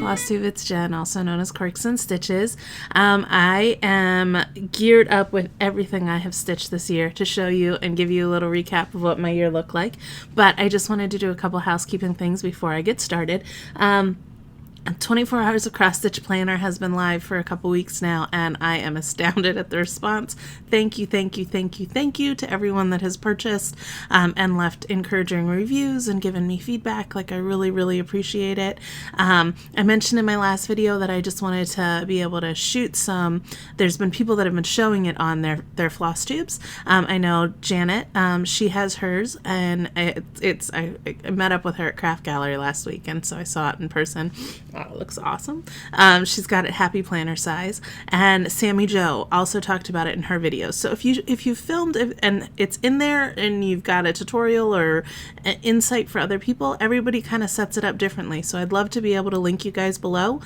FlossTube, it's Jen, also known as Quirks and Stitches. I am geared up with everything I have stitched this year to show you and give you a little recap of what my year looked like. But I just wanted to do a couple housekeeping things before I get started. 24 Hours of Cross Stitch Planner has been live for a couple weeks now, and I am astounded at the response. Thank you to everyone that has purchased and left encouraging reviews and given me feedback. Like, I really appreciate it. I mentioned in my last video that I just wanted to be able to shoot some. There's been people that have been showing it on their floss tubes. I know Janet, she has hers, and I met up with her at Craft Gallery last week, and so I saw it in person. Oh, it looks awesome. She's got it happy planner size, and Sammy Jo also talked about it in her videos. So if you filmed it and it's in there and you've got a tutorial or an insight for other people, everybody kind of sets it up differently. So I'd love to be able to link you guys below.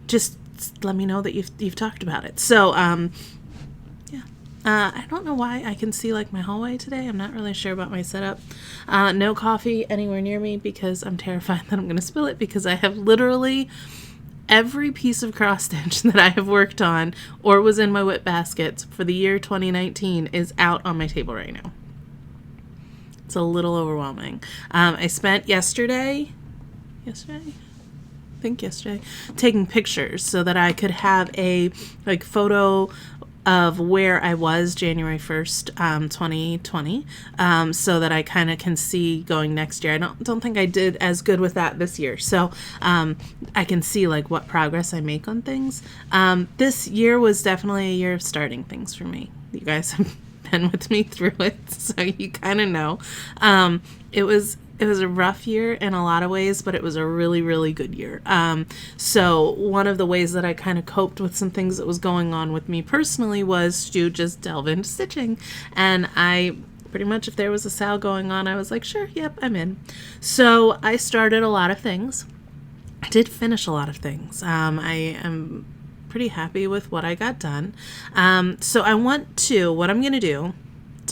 Just let me know that you've talked about it. So I don't know why I can see like my hallway today. I'm not really sure about my setup. No coffee anywhere near me because I'm terrified that I'm going to spill it, because I have literally every piece of cross stitch that I have worked on or was in my whip baskets for the year 2019 is out on my table right now. It's a little overwhelming. I spent yesterday, taking pictures so that I could have a photo of where I was January 1st, 2020, so that I kind of can see going next year. I don't think I did as good with that this year, so I can see like what progress I make on things. This year was definitely a year of starting things for me. You guys have been with me through it, so you kind of know. It was a rough year in a lot of ways, but it was a really good year. So one of the ways that I kind of coped with some things that was going on with me personally was to just delve into stitching. And I pretty much, if there was a sale going on, I was like, sure, yep, I'm in. So I started a lot of things. I did finish a lot of things. I am pretty happy with what I got done. So what I'm going to do,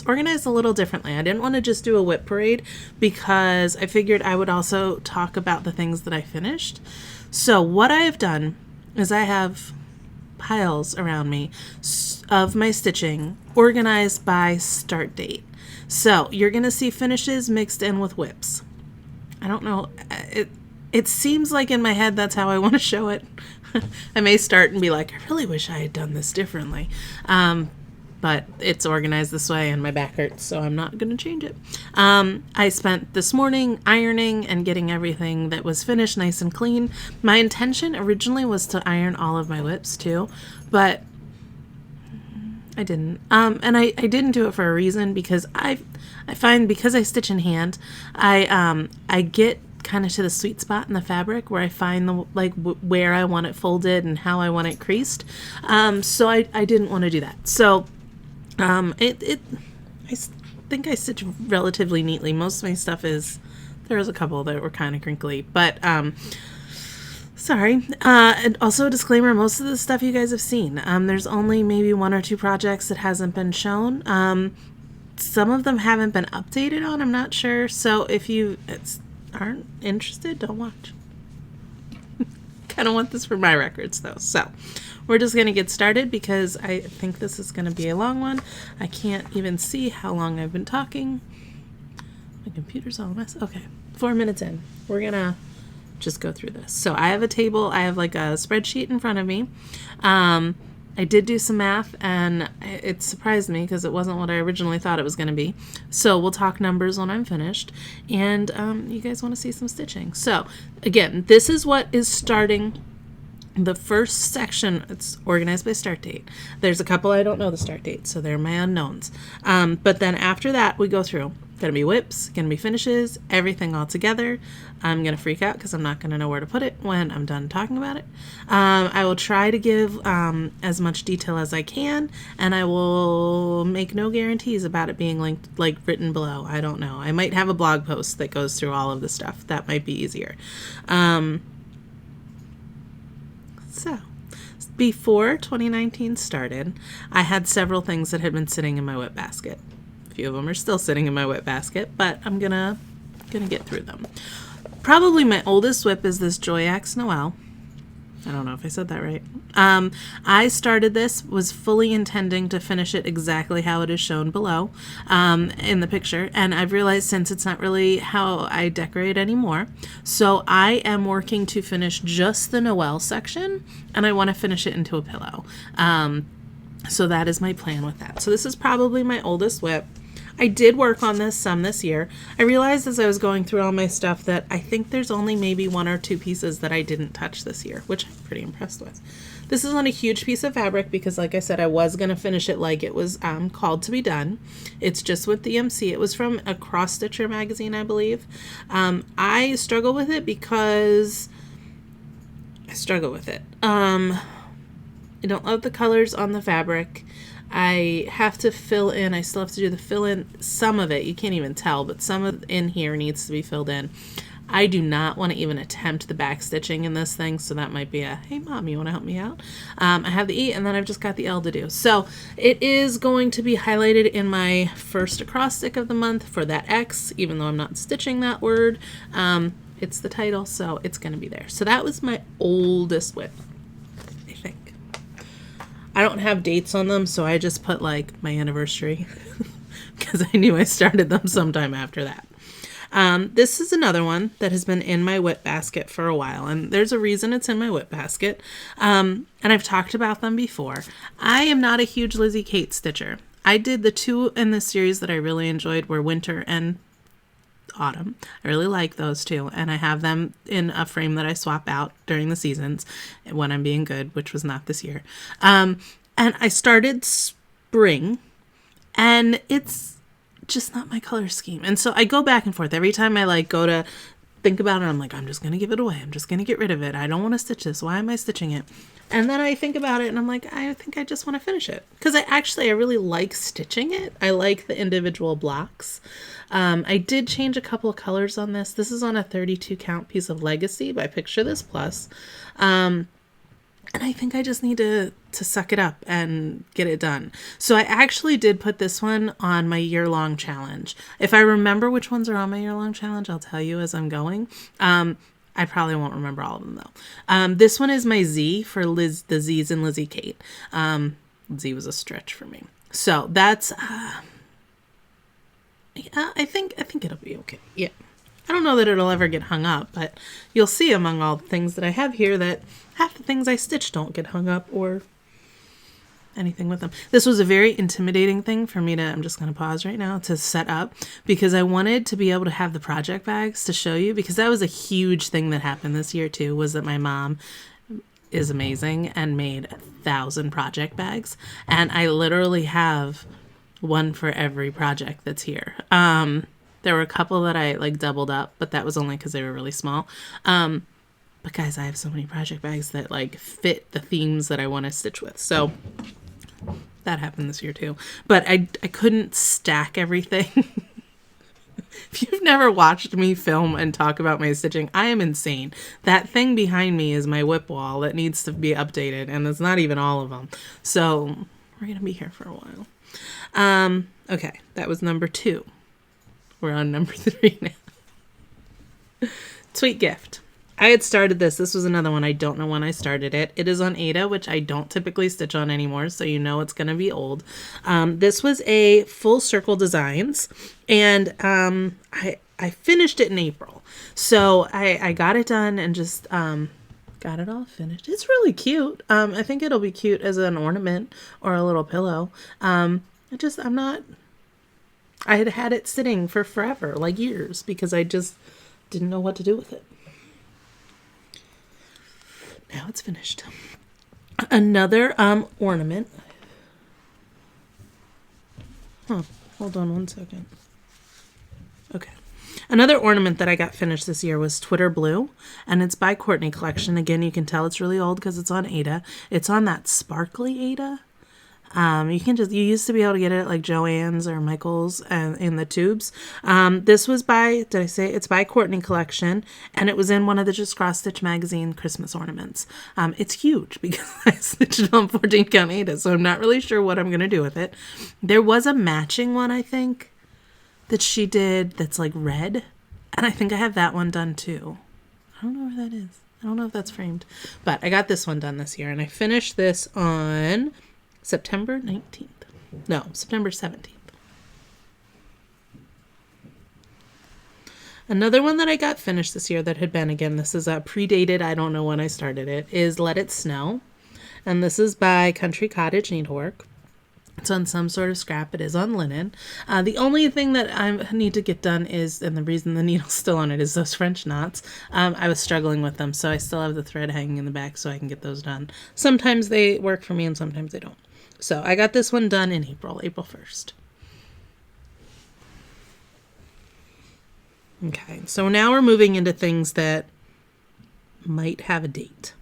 organized a little differently. I didn't want to just do a whip parade because I figured I would also talk about the things that I finished. So what I have done is I have piles around me of my stitching organized by start date. So you're going to see finishes mixed in with whips. I don't know. It seems like in my head that's how I want to show it. I may start and be like, I really wish I had done this differently. But it's organized this way and my back hurts, so I'm not going to change it. I spent this morning ironing and getting everything that was finished nice and clean. My intention originally was to iron all of my whips too, but I didn't. And I didn't do it for a reason, because I find because I stitch in hand, I get kind of to the sweet spot in the fabric where I find the where I want it folded and how I want it creased. So I didn't want to do that. So I think I stitch relatively neatly. Most of my stuff there was a couple that were kind of crinkly, but sorry. And also a disclaimer, most of the stuff you guys have seen. There's only maybe one or two projects that hasn't been shown. Some of them haven't been updated on, I'm not sure. So if you aren't interested, don't watch. Kind of want this for my records though. So we're just going to get started because I think this is going to be a long one. I can't even see how long I've been talking. My computer's all a mess. Okay, 4 minutes in. We're going to just go through this. So I have a table. I have like a spreadsheet in front of me. I did do some math, and it surprised me because it wasn't what I originally thought it was going to be. So we'll talk numbers when I'm finished, and you guys want to see some stitching. So again, this is what is starting. The first section, it's organized by start date. There's a couple I don't know the start date, so they're my unknowns. But then after that, we go through. Gonna be whips, gonna be finishes, everything all together. I'm gonna freak out because I'm not gonna know where to put it when I'm done talking about it. I will try to give as much detail as I can, and I will make no guarantees about it being linked, written below. I don't know. I might have a blog post that goes through all of the stuff. That might be easier. So, before 2019 started, I had several things that had been sitting in my whip basket. A few of them are still sitting in my whip basket, but I'm gonna get through them. Probably my oldest whip is this Joyax Noel. I don't know if I said that right. I started this, was fully intending to finish it exactly how it is shown below in the picture. And I've realized since it's not really how I decorate anymore. So I am working to finish just the Noel section, and I want to finish it into a pillow. So that is my plan with that. So this is probably my oldest WIP. I did work on this some this year. I realized as I was going through all my stuff that I think there's only maybe 1 or 2 pieces that I didn't touch this year, which I'm pretty impressed with. This is on a huge piece of fabric because, like I said, I was going to finish it like it was called to be done. It's just with DMC. It was from a Cross Stitcher magazine, I believe. I struggle with it because I struggle with it. I don't love the colors on the fabric. I have to fill in. I still have to do the fill in. Some of it, you can't even tell, but some of in here needs to be filled in. I do not want to even attempt the back stitching in this thing, so that might be a, hey mom, you want to help me out? I have the E, and then I've just got the L to do. So it is going to be highlighted in my first acrostic of the month for that X, even though I'm not stitching that word. It's the title, so it's going to be there. So that was my oldest WIP, I think. I don't have dates on them, so I just put like my anniversary because I knew I started them sometime after that. This is another one that has been in my WIP basket for a while, and there's a reason it's in my WIP basket. And I've talked about them before. I am not a huge Lizzie Kate stitcher. I did the 2 in this series that I really enjoyed were Winter and Autumn. I really like those 2, and I have them in a frame that I swap out during the seasons when I'm being good, which was not this year. And I started Spring, and it's just not my color scheme. And so I go back and forth every time I like go to think about it. I'm like, I'm just going to give it away. I'm just going to get rid of it. I don't want to stitch this. Why am I stitching it? And then I think about it and I'm like, I think I just want to finish it. Because I really like stitching it. I like the individual blocks. I did change a couple of colors on this. This is on a 32 count piece of Legacy by Picture This Plus. And I think I just need to suck it up and get it done. So I actually did put this one on my year-long challenge. If I remember which ones are on my year-long challenge, I'll tell you as I'm going. I probably won't remember all of them, though. This one is my Z for the Z's in Lizzie Kate. Z was a stretch for me. So that's... I think it'll be okay. Yeah. I don't know that it'll ever get hung up, but you'll see among all the things that I have here that half the things I stitch don't get hung up or anything with them. This was a very intimidating thing for me to, I'm just going to pause right now, to set up because I wanted to be able to have the project bags to show you, because that was a huge thing that happened this year too, was that my mom is amazing and made 1,000 project bags. And I literally have one for every project that's here. There were a couple that I like doubled up, but that was only because they were really small. But guys, I have so many project bags that like fit the themes that I want to stitch with. So that happened this year too. But I couldn't stack everything. If you've never watched me film and talk about my stitching, I am insane. That thing behind me is my WIP wall that needs to be updated, and it's not even all of them. So we're going to be here for a while. Okay, that was number 2. We're on number 3 now. Tweet Gift. I had started this. This was another one. I don't know when I started it. It is on Aida, which I don't typically stitch on anymore, so you know it's going to be old. This was a full circle designs, and I finished it in April. So I got it done and just got it all finished. It's really cute. I think it'll be cute as an ornament or a little pillow. I had had it sitting for forever, like years, because I just didn't know what to do with it. Now it's finished. Another ornament. Hold on one second. Okay. Another ornament that I got finished this year was Twitter Blue, and it's by Courtney Collection. Again, you can tell it's really old because it's on Aida. It's on that sparkly Aida. You used to be able to get it at like Joann's or Michael's in the tubes. This was it's by Courtney Collection, and it was in one of the Just Cross Stitch magazine Christmas ornaments. It's huge because I stitched it on 14 count Aida, so I'm not really sure what I'm going to do with it. There was a matching one, I think, that she did that's like red, and I think I have that one done too. I don't know where that is. I don't know if that's framed, but I got this one done this year, and I finished this on September 19th. No, September 17th. Another one that I got finished this year that had been, again, this is predated, I don't know when I started it, is Let It Snow. And this is by Country Cottage Needlework. It's on some sort of scrap. It is on linen. The only thing that I need to get done is, and the reason the needle's still on it, is those French knots. I was struggling with them, so I still have the thread hanging in the back so I can get those done. Sometimes they work for me and sometimes they don't. So I got this one done in April 1st. Okay, so now we're moving into things that might have a date.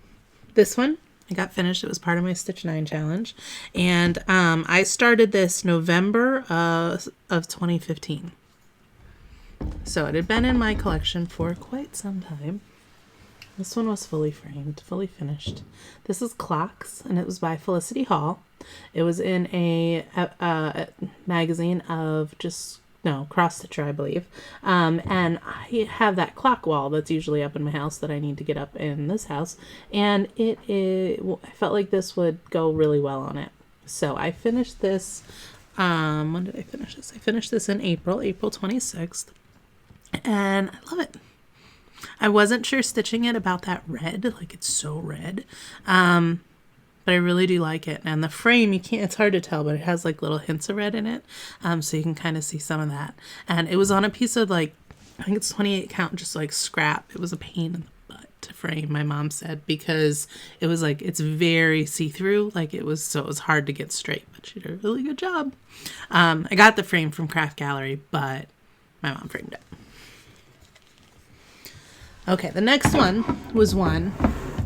This one I got finished. It was part of my Stitch 9 challenge. And I started this November of 2015. So it had been in my collection for quite some time. This one was fully framed, fully finished. This is Clocks, and it was by Felicity Hall. It was in a magazine of Cross Stitcher, I believe. And I have that clock wall that's usually up in my house that I need to get up in this house. And I felt like this would go really well on it. So I finished this. When did I finish this? I finished this in April 26th. And I love it. I wasn't sure stitching it about that red. Like, it's so red. But I really do like it. And the frame, it's hard to tell, but it has like little hints of red in it. So you can kind of see some of that. And it was on a piece of I think it's 28 count, just like scrap. It was a pain in the butt to frame, my mom said, because it was it's very see-through. It was hard to get straight, but she did a really good job. I got the frame from Craft Gallery, but my mom framed it. Okay, the next one was one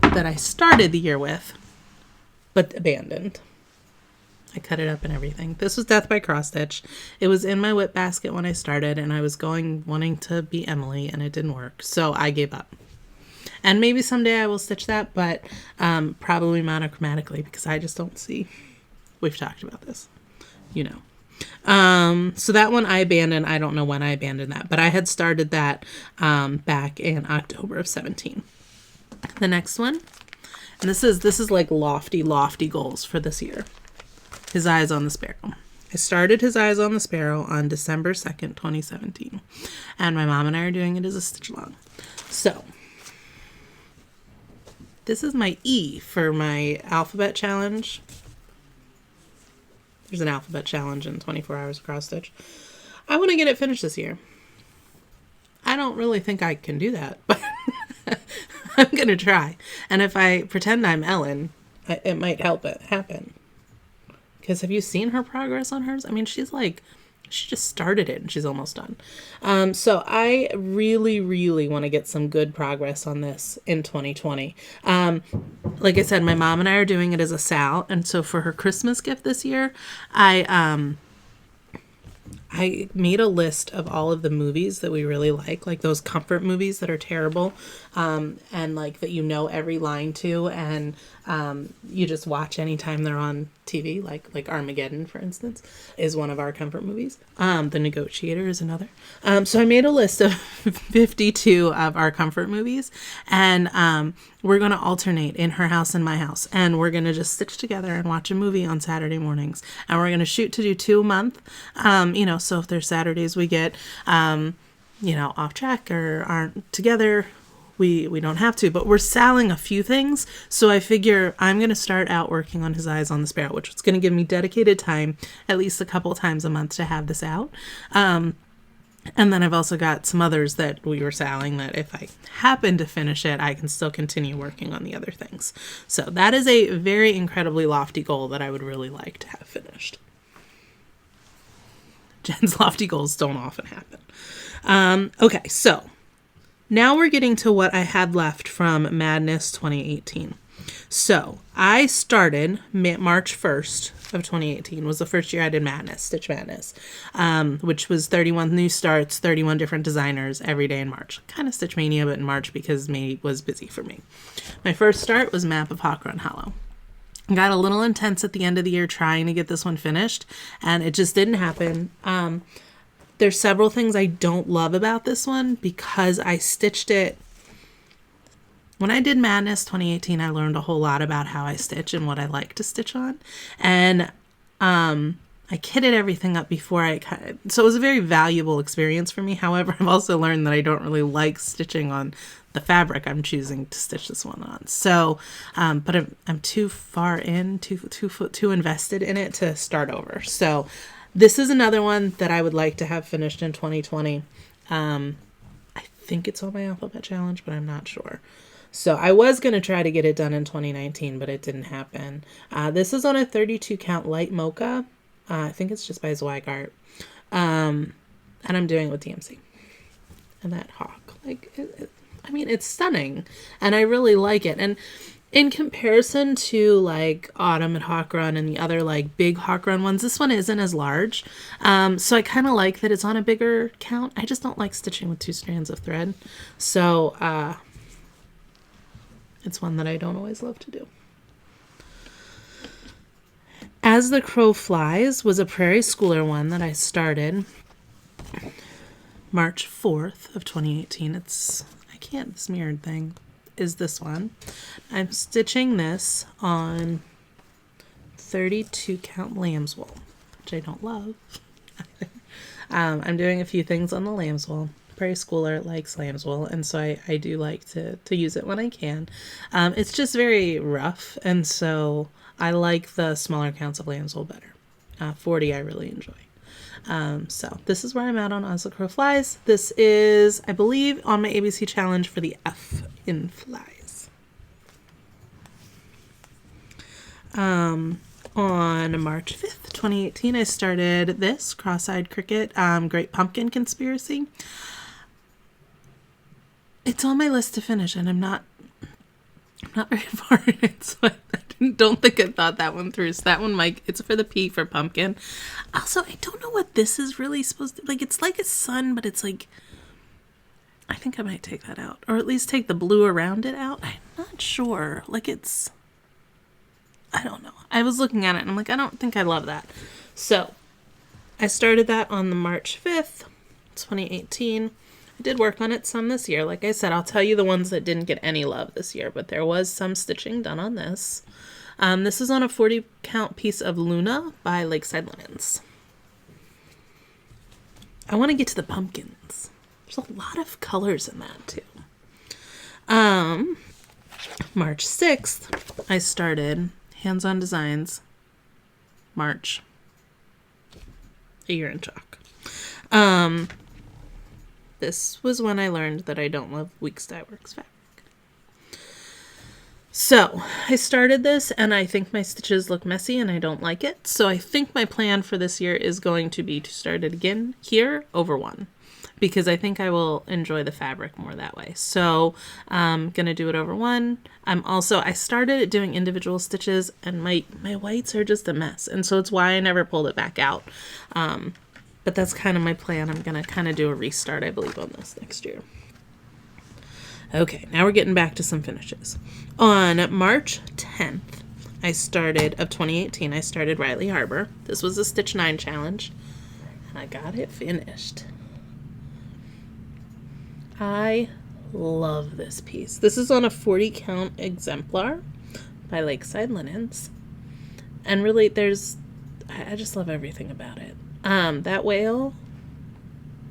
that I started the year with, but abandoned. I cut it up and everything. This was Death by Cross Stitch. It was in my whip basket when I started, and I was wanting to be Emily, and it didn't work, so I gave up. And maybe someday I will stitch that, but probably monochromatically, because I just don't see. We've talked about this, So that one I abandoned. I don't know when I abandoned that, but I had started that back in October of 17. The next one. And this is like lofty goals for this year. His Eyes on the Sparrow. I started His Eyes on the Sparrow on December 2nd, 2017. And my mom and I are doing it as a stitch along. So, this is my E for my alphabet challenge. There's an alphabet challenge in 24 hours of cross stitch. I want to get it finished this year. I don't really think I can do that, but I'm going to try. And if I pretend I'm Ellen, it might help it happen. Because have you seen her progress on hers? I mean, she just started it and she's almost done. So I really, really want to get some good progress on this in 2020. Like I said, my mom and I are doing it as a Sal. And so for her Christmas gift this year, I made a list of all of the movies that we really like those comfort movies that are terrible, and that every line to, and you just watch anytime they're on TV, like Armageddon, for instance, is one of our comfort movies. The Negotiator is another. So I made a list of 52 of our comfort movies, and we're going to alternate in her house and my house, and we're going to just stitch together and watch a movie on Saturday mornings, and we're going to shoot to do 2 a month. So if there's Saturdays we get off track or aren't together, we don't have to, but we're selling a few things. So I figure I'm going to start out working on His Eyes on the Sparrow, which is going to give me dedicated time at least a couple times a month to have this out. And then I've also got some others that we were selling that if I happen to finish it, I can still continue working on the other things. So that is a very incredibly lofty goal that I would really like to have finished. Jen's lofty goals don't often happen. Okay, so now we're getting to what I had left from Madness 2018. So I started March 1st of 2018 was the first year I did Madness, Stitch Madness, which was 31 new starts, 31 different designers every day in March. Kind of Stitch Mania, but in March because May was busy for me. My first start was Map of Hawk Run Hollow. Got a little intense at the end of the year trying to get this one finished, and it just didn't happen. There's several things I don't love about this one because I stitched it when I did Madness 2018, I learned a whole lot about how I stitch and what I like to stitch on. And I kitted everything up before so it was a very valuable experience for me. However, I've also learned that I don't really like stitching on the fabric I'm choosing to stitch this one on. So, but I'm too far in, too invested in it to start over. So this is another one that I would like to have finished in 2020. I think it's on my alphabet challenge, but I'm not sure. So I was going to try to get it done in 2019, but it didn't happen. This is on a 32 count light mocha. I think it's just by Zweigart. And I'm doing it with DMC. And that hawk. Like, I mean, it's stunning. And I really like it. And in comparison to, like, Autumn and Hawk Run and the other, like, big Hawk Run ones, this one isn't as large. So I kind of like that it's on a bigger count. I just don't like stitching with 2 strands of thread. So, it's one that I don't always love to do. As the Crow Flies was a Prairie Schooler one that I started March 4th of 2018. This mirrored thing is this one. I'm stitching this on 32 count lamb's wool, which I don't love. I'm doing a few things on the lamb's wool. Prairie Schooler likes lamb's wool, and so I do like to use it when I can. It's just very rough, and so I like the smaller counts of lamb's wool better. 40 I really enjoy. So this is where I'm at on As the Crow Flies. This is, I believe, on my ABC challenge for the F in flies. On March 5th, 2018, I started this Cross-Eyed Cricket Great Pumpkin Conspiracy. It's on my list to finish, and I'm not very far in it, so I don't think I thought that one through. So that one, it's for the P for pumpkin. Also, I don't know what this is really supposed to, like, it's like a sun, but it's like, I think I might take that out, or at least take the blue around it out. I'm not sure. Like, I don't know. I was looking at it, and I'm like, I don't think I love that. So, I started that on the March 5th, 2018. I did work on it some this year. Like I said, I'll tell you the ones that didn't get any love this year, but there was some stitching done on this. This is on a 40 count piece of Luna by Lakeside Linens. I want to get to the pumpkins. There's a lot of colors in that too. March 6th, I started Hands-On Designs. March. A year in chalk. This was when I learned that I don't love Weeks Dye Works fabric. So, I started this, and I think my stitches look messy, and I don't like it. So, I think my plan for this year is going to be to start it again here over one, because I think I will enjoy the fabric more that way. So, I'm going to do it over one. I started doing individual stitches, and my whites are just a mess, and so it's why I never pulled it back out. But that's kind of my plan. I'm going to kind of do a restart, I believe, on this next year. Okay, now we're getting back to some finishes. On March 10th, of 2018, I started Riley Harbor. This was a Stitch 9 challenge, and I got it finished. I love this piece. This is on a 40 count exemplar by Lakeside Linens. And really, I just love everything about it. That whale,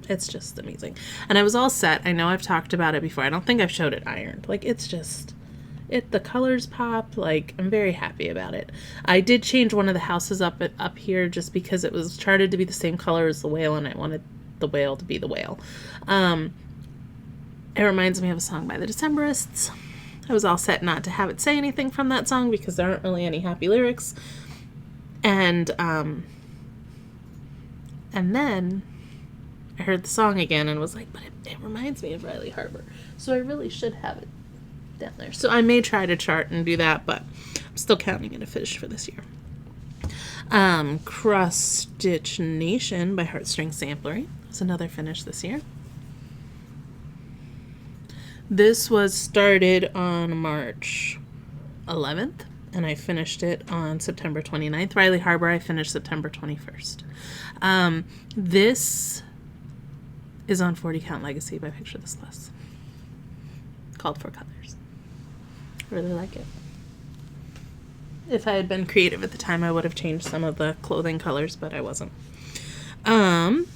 it's just amazing. And I was all set. I know I've talked about it before. I don't think I've showed it ironed. Like, it's just, the colors pop. Like, I'm very happy about it. I did change one of the houses up here just because it was charted to be the same color as the whale, and I wanted the whale to be the whale. It reminds me of a song by the Decemberists. I was all set not to have it say anything from that song because there aren't really any happy lyrics. And then I heard the song again and was like, but it reminds me of Riley Harbor. So I really should have it down there. So I may try to chart and do that, but I'm still counting it a finish for this year. Cross Stitch Nation by Heartstring Samplery was another finish this year. This was started on March 11th, and I finished it on September 29th. Riley Harbor, I finished September 21st. This is on 40 Count Legacy by Picture This Less, called For Colors. Really like it. If I had been creative at the time, I would have changed some of the clothing colors, but I wasn't. On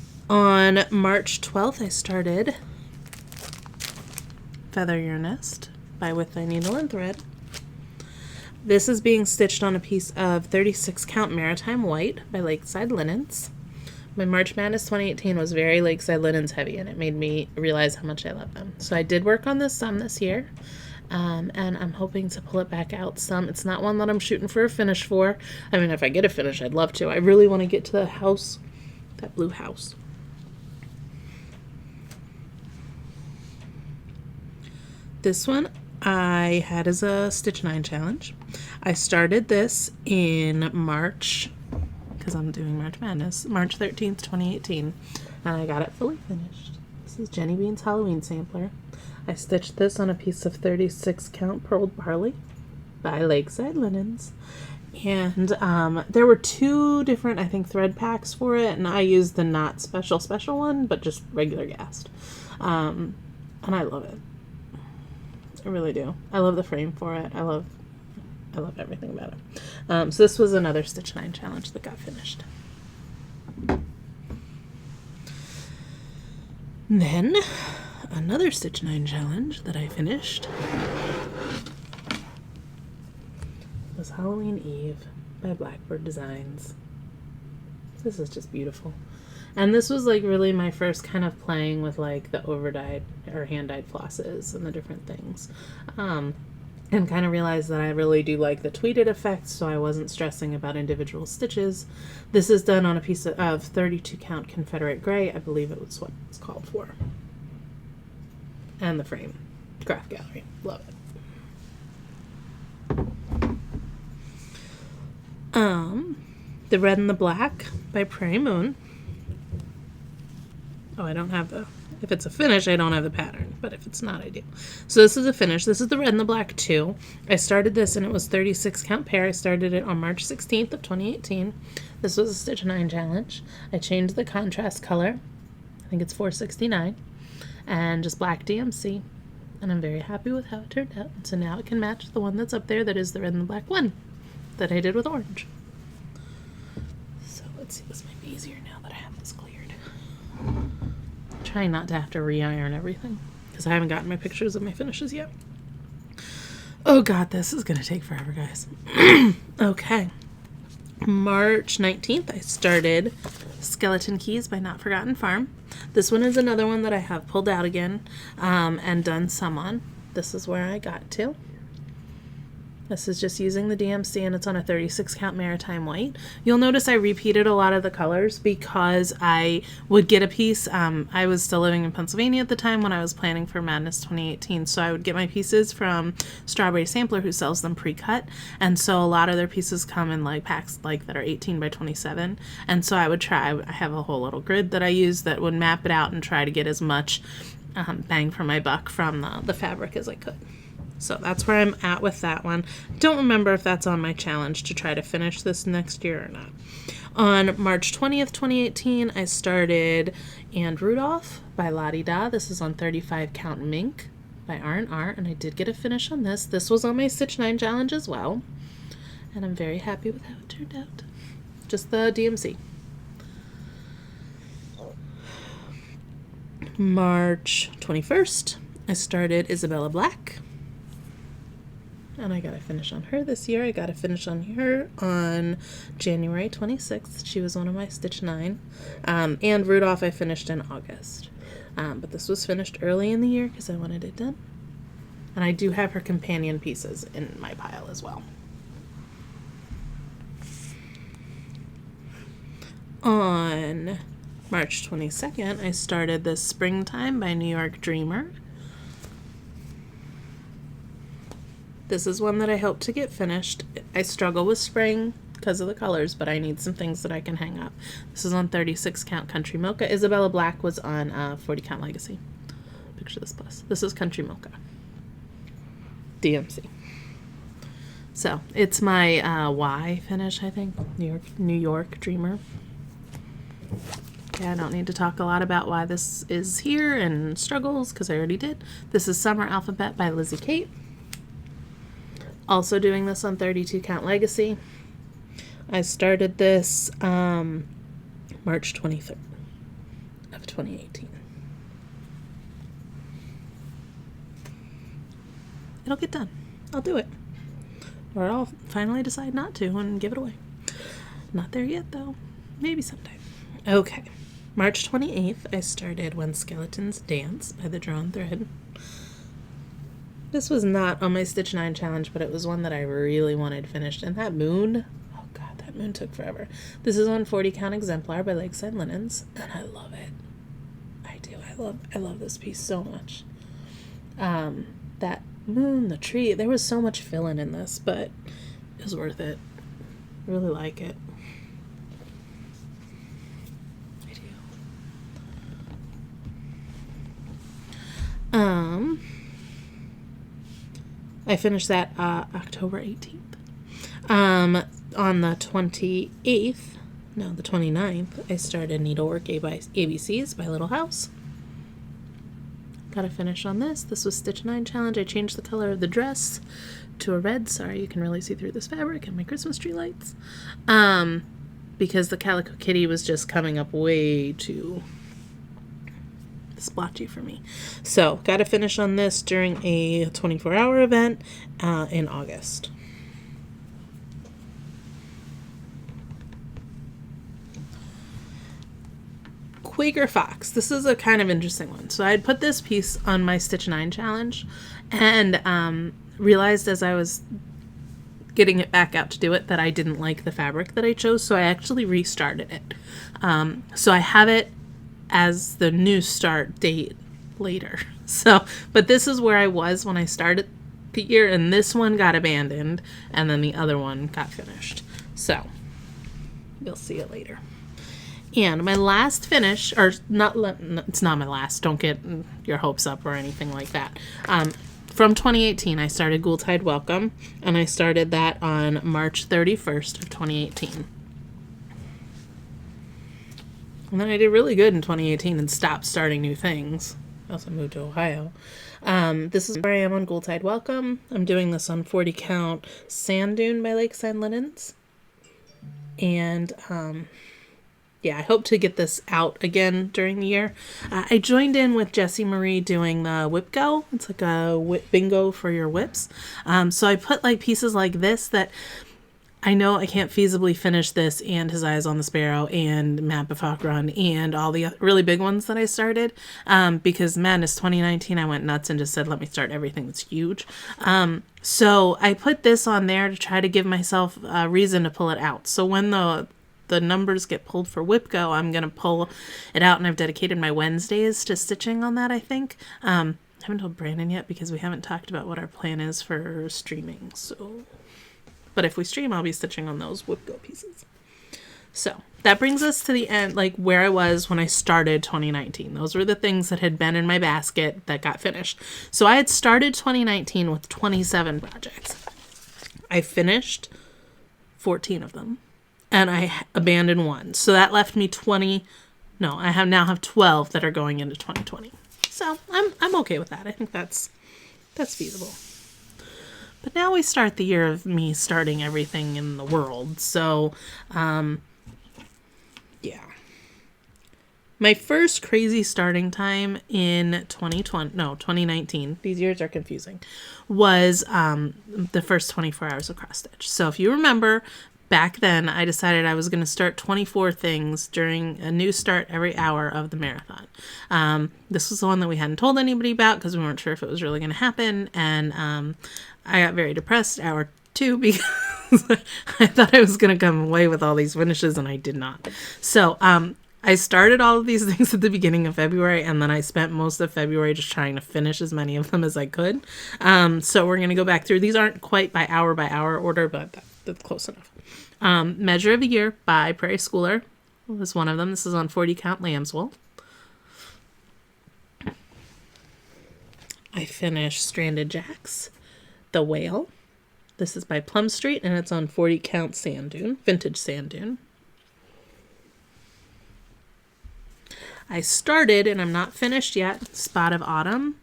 March 12th, I started Feather Your Nest by With Thy Needle and Thread. This is being stitched on a piece of 36 count Maritime White by Lakeside Linens. My March Madness 2018 was very Lakeside Linens heavy, and it made me realize how much I love them. So I did work on this some this year, and I'm hoping to pull it back out some. It's not one that I'm shooting for a finish for. I mean, if I get a finish, I'd love to. I really want to get to the house, that blue house. This one I had as a Stitch 9 challenge. I started this in March, because I'm doing March Madness, March 13th, 2018, and I got it fully finished. This is Jenny Bean's Halloween sampler. I stitched this on a piece of 36 count Purled Barley by Lakeside Linens. And there were two different, I think, thread packs for it, and I used the not special one, but just regular Gast. And I love it. I really do. I love the frame for it. I love everything about it. So this was another Stitch 9 challenge that got finished. Then another Stitch 9 challenge that I finished was Halloween Eve by Blackbird Designs. This is just beautiful. And this was like really my first kind of playing with like the over-dyed or hand-dyed flosses and the different things. And kind of realized that I really do like the tweeted effect, so I wasn't stressing about individual stitches. This is done on a piece of 32 count Confederate Gray. I believe it was what it's called for. And the frame. Craft Gallery. Love it. The Red and the Black by Prairie Moon. Oh, I don't have the... If it's a finish, I don't have the pattern, but if it's not, I do. So this is a finish. This is the Red and the Black 2. I started this, and it was 36 count pair. I started it on March 16th of 2018. This was a Stitch 9 challenge. I changed the contrast color. I think it's 469. And just black DMC. And I'm very happy with how it turned out. So now it can match the one that's up there that is the Red and the Black 1 that I did with orange. So let's see, this might be easier now that I have this cleared. Trying not to have to re-iron everything because I haven't gotten my pictures of my finishes yet. Oh god, this is gonna take forever, guys. Okay. March 19th, I started Skeleton Keys by Not Forgotten Farm. This one is another one that I have pulled out again and done some on. This is where I got to. This is just using the DMC, and it's on a 36 count Maritime White. You'll notice I repeated a lot of the colors because I would get a piece. I was still living in Pennsylvania at the time when I was planning for Madness 2018, so I would get my pieces from Strawberry Sampler, who sells them pre-cut, and so a lot of their pieces come in like packs like that are 18 by 27, and so I would try. I have a whole little grid that I use that would map it out and try to get as much bang for my buck from the fabric as I could. So that's where I'm at with that one. Don't remember if that's on my challenge to try to finish this next year or not. On March 20th, 2018, I started And Rudolph by Lottie Da. This is on 35 count Mink by R&R, and I did get a finish on this. This was on my Stitch 9 challenge as well, and I'm very happy with how it turned out. Just the DMC. March 21st, I started Isabella Black. And I got a finish on her this year. I got a finish on her on January 26th. She was one of my Stitch 9. And Rudolph I finished in August. But this was finished early in the year because I wanted it done. And I do have her companion pieces in my pile as well. On March 22nd, I started this Springtime by New York Dreamer. This is one that I hope to get finished. I struggle with spring because of the colors, but I need some things that I can hang up. This is on 36 count Country Mocha. Isabella Black was on 40 count Legacy. Picture this plus. This is Country Mocha. DMC. So it's my Y finish, I think. New York Dreamer. Okay, I don't need to talk a lot about why this is here and struggles because I already did. This is Summer Alphabet by Lizzie Kate. Also doing this on 32 Count Legacy. I started this March 23rd of 2018. It'll get done. I'll do it. Or I'll finally decide not to and give it away. Not there yet, though. Maybe sometime. Okay. March 28th, I started When Skeletons Dance by The Drawn Thread. This was not on my Stitch 9 challenge, but it was one that I really wanted finished. And that moon, oh god, that moon took forever. This is on 40 Count Exemplar by Lakeside Linens, and I love it. I do. I love this piece so much. That moon, the tree, there was so much fill-in in this, but it was worth it. I really like it. I do. I finished that October 18th. On the 28th, no, the 29th, I started Needlework ABCs by Little House. Got a finish on this. This was Stitch 9 challenge. I changed the color of the dress to a red. Sorry, you can really see through this fabric and my Christmas tree lights. Because the Calico Kitty was just coming up way too splotchy for me. So, got a finish on this during a 24-hour event in August. Quaker Fox. This is a kind of interesting one. So I'd put this piece on my Stitch 9 challenge and realized as I was getting it back out to do it that I didn't like the fabric that I chose, so I actually restarted it. So I have it as the new start date later. So, but this is where I was when I started the year, and this one got abandoned, and then the other one got finished. So, you'll see it later. And my last finish, or not, it's not my last, don't get your hopes up or anything like that. From 2018, I started Ghoultide Welcome, and I started that on March 31st of 2018. And then I did really good in 2018 and stopped starting new things. I also moved to Ohio. This is where I am on Ghoultide Welcome. I'm doing this on 40 Count Sand Dune by Lakeside Linens. And, yeah, I hope to get this out again during the year. I joined in with Jessie Marie doing the Whip Go. It's like a whip bingo for your whips. So I put like pieces like this that I know I can't feasibly finish this and His Eyes on the Sparrow and Mad Befok Run and all the really big ones that I started. Because Madness 2019, I went nuts and just said, let me start everything that's huge. So I put this on there to try to give myself a reason to pull it out. So when the numbers get pulled for WhipGo, I'm going to pull it out, and I've dedicated my Wednesdays to stitching on that, I think. I haven't told Brandon yet because we haven't talked about what our plan is for streaming. So, but if we stream, I'll be stitching on those WhipGo pieces. So that brings us to the end, like where I was when I started 2019. Those were the things that had been in my basket that got finished. So I had started 2019 with 27 projects. I finished 14 of them. And I abandoned one. So that left me 20. No, I now have 12 that are going into 2020. So I'm okay with that. I think that's feasible. But now we start the year of me starting everything in the world. So, yeah. My first crazy starting time in 2019, these years are confusing, was the first 24 hours of cross stitch. So if you remember, back then, I decided I was going to start 24 things during a new start every hour of the marathon. This was the one that we hadn't told anybody about because we weren't sure if it was really going to happen. And I got very depressed hour 2 because I thought I was going to come away with all these finishes, and I did not. So I started all of these things at the beginning of February, and then I spent most of February just trying to finish as many of them as I could. So we're going to go back through. These aren't quite by hour order, but that's close enough. Measure of the Year by Prairie Schooler was one of them. This is on 40 Count Lambswool. I finished Stranded Jacks, The Whale. This is by Plum Street, and it's on 40 Count Sand Dune, Vintage Sand Dune. I started, and I'm not finished yet, Spot of Autumn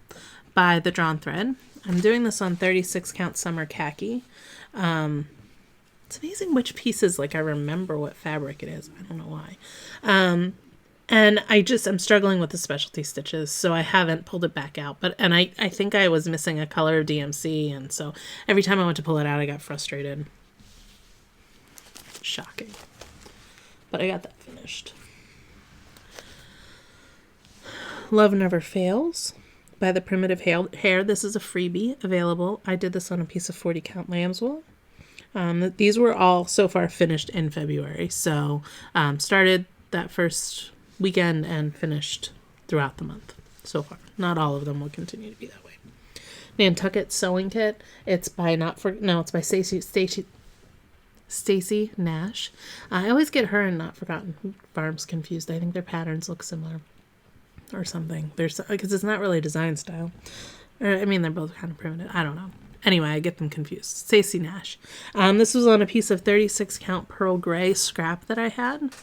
by The Drawn Thread. I'm doing this on 36 count summer khaki. It's amazing which pieces, like I remember what fabric it is. I don't know why. And I'm struggling with the specialty stitches, so I haven't pulled it back out. And I think I was missing a color of DMC, and so every time I went to pull it out, I got frustrated. Shocking. But I got that finished. Love Never Fails by The Primitive Hair. This is a freebie available. I did this on a piece of 40 count lamb's wool. These were all so far finished in February. So started that first weekend and finished throughout the month so far. Not all of them will continue to be that way. Nantucket Sewing Kit. It's by Stacy Nash. I always get her and Not Forgotten Farms confused. I think their patterns look similar or something. Because it's not really design style. They're both kind of primitive. I don't know. Anyway, I get them confused. Stacy Nash. This was on a piece of 36 count pearl gray scrap that I had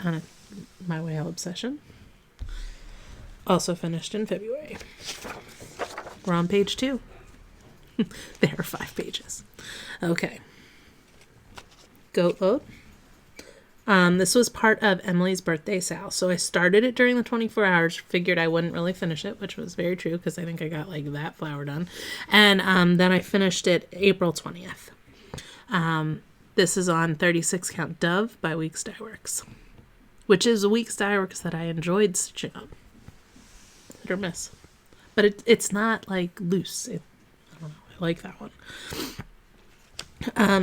on my whale obsession. Also finished in February. We're on page 2. There are 5 pages. Okay. Goat Load. This was part of Emily's birthday sale. So I started it during the 24 hours, figured I wouldn't really finish it, which was very true because I think I got like that flower done. And then I finished it April 20th. This is on 36 count Dove by Weeks Dye Works, which is a Weeks Dye Works that I enjoyed stitching up. Hit or miss. But it's not like loose. I don't know. I like that one.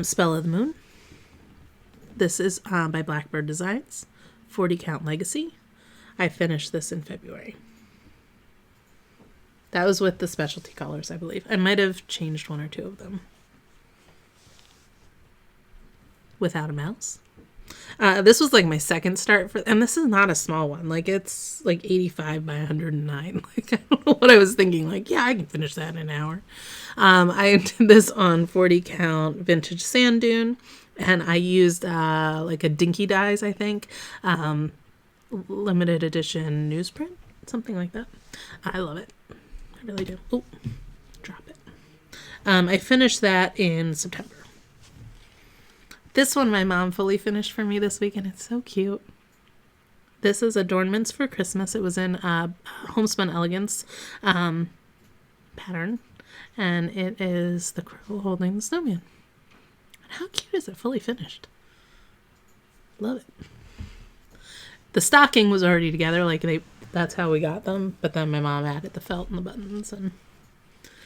Spell of the Moon. This is by Blackbird Designs, 40 count Legacy. I finished this in February. That was with the specialty colors, I believe. I might have changed 1 or 2 of them. Without a Mouse. This was like my second start and this is not a small one. Like it's like 85 by 109. Like I don't know what I was thinking. Like, yeah, I can finish that in an hour. I did this on 40 count vintage sand dune, and I used like a Dinky Dyes, I think, limited edition newsprint, something like that. I love it. I really do. Oh, drop it. I finished that in September. This one my mom fully finished for me this week, and it's so cute. This is Adornments for Christmas. It was in Homespun Elegance pattern, and it is the crow holding the snowman. And how cute is it fully finished? Love it. The stocking was already together, that's how we got them, but then my mom added the felt and the buttons, and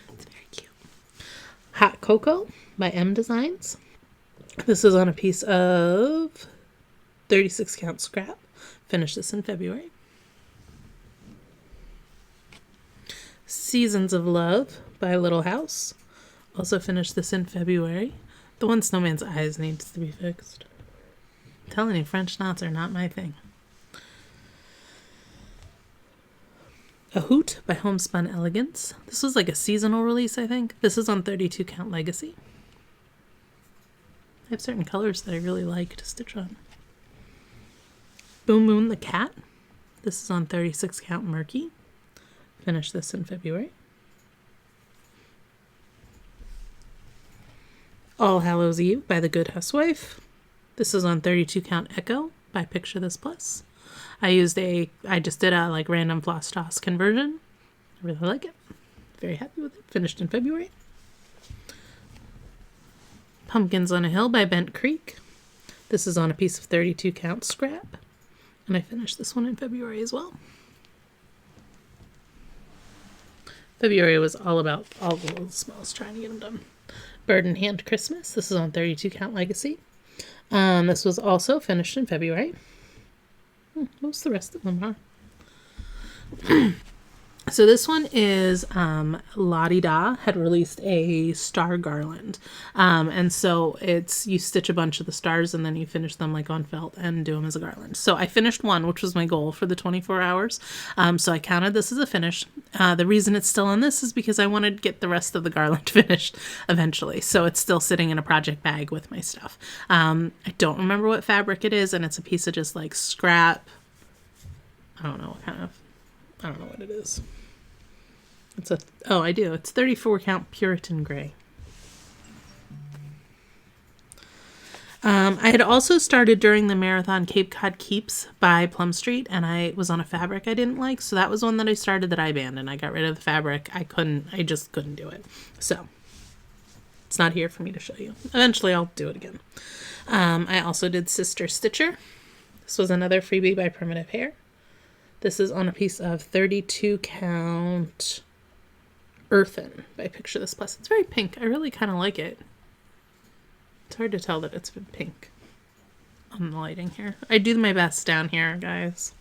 it's very cute. Hot Cocoa by M Designs. This is on a piece of 36 count scrap. Finished this in February. Seasons of Love by Little House. Also finished this in February. The one snowman's eyes needs to be fixed. I'm telling you, French knots are not my thing. A Hoot by Homespun Elegance. This was like a seasonal release, I think. This is on 32 count Legacy. I have certain colors that I really like to stitch on. Boom Moon the Cat. This is on 36 count Murky. Finished this in February. All Hallows Eve by The Good Housewife. This is on 32 count Echo by Picture This Plus. I just did a random floss toss conversion. I really like it. Very happy with it. Finished in February. Pumpkins on a Hill by Bent Creek. This is on a piece of 32 count scrap. And I finished this one in February as well. February was all about all the little smalls, trying to get them done. Bird in Hand Christmas. This is on 32 count Legacy. This was also finished in February. Most of the rest of them are. So this one is Lottie Da had released a star garland. And so you stitch a bunch of the stars and then you finish them on felt and do them as a garland. So I finished one, which was my goal for the 24 hours. So I counted this as a finish. The reason it's still on this is because I wanted to get the rest of the garland finished eventually. So it's still sitting in a project bag with my stuff. I don't remember what fabric it is, and it's a piece of just scrap. I don't know what it is. I do. It's 34 count Puritan Gray. I had also started during the marathon Cape Cod Keeps by Plum Street, and I was on a fabric I didn't like, so that was one that I started that I abandoned. I got rid of the fabric. I just couldn't do it. So it's not here for me to show you. Eventually I'll do it again. I also did Sister Stitcher. This was another freebie by Primitive Hair. This is on a piece of 32 count Earthen by Picture This Plus. It's very pink. I really kind of like it. It's hard to tell that it's been pink on the lighting here. I do my best down here, guys.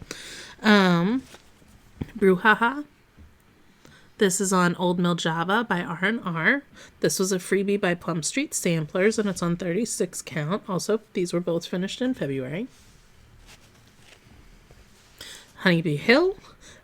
Brouhaha. This is on Old Mill Java by R&R. This was a freebie by Plum Street Samplers, and it's on 36 count. Also, these were both finished in February. Honeybee Hill.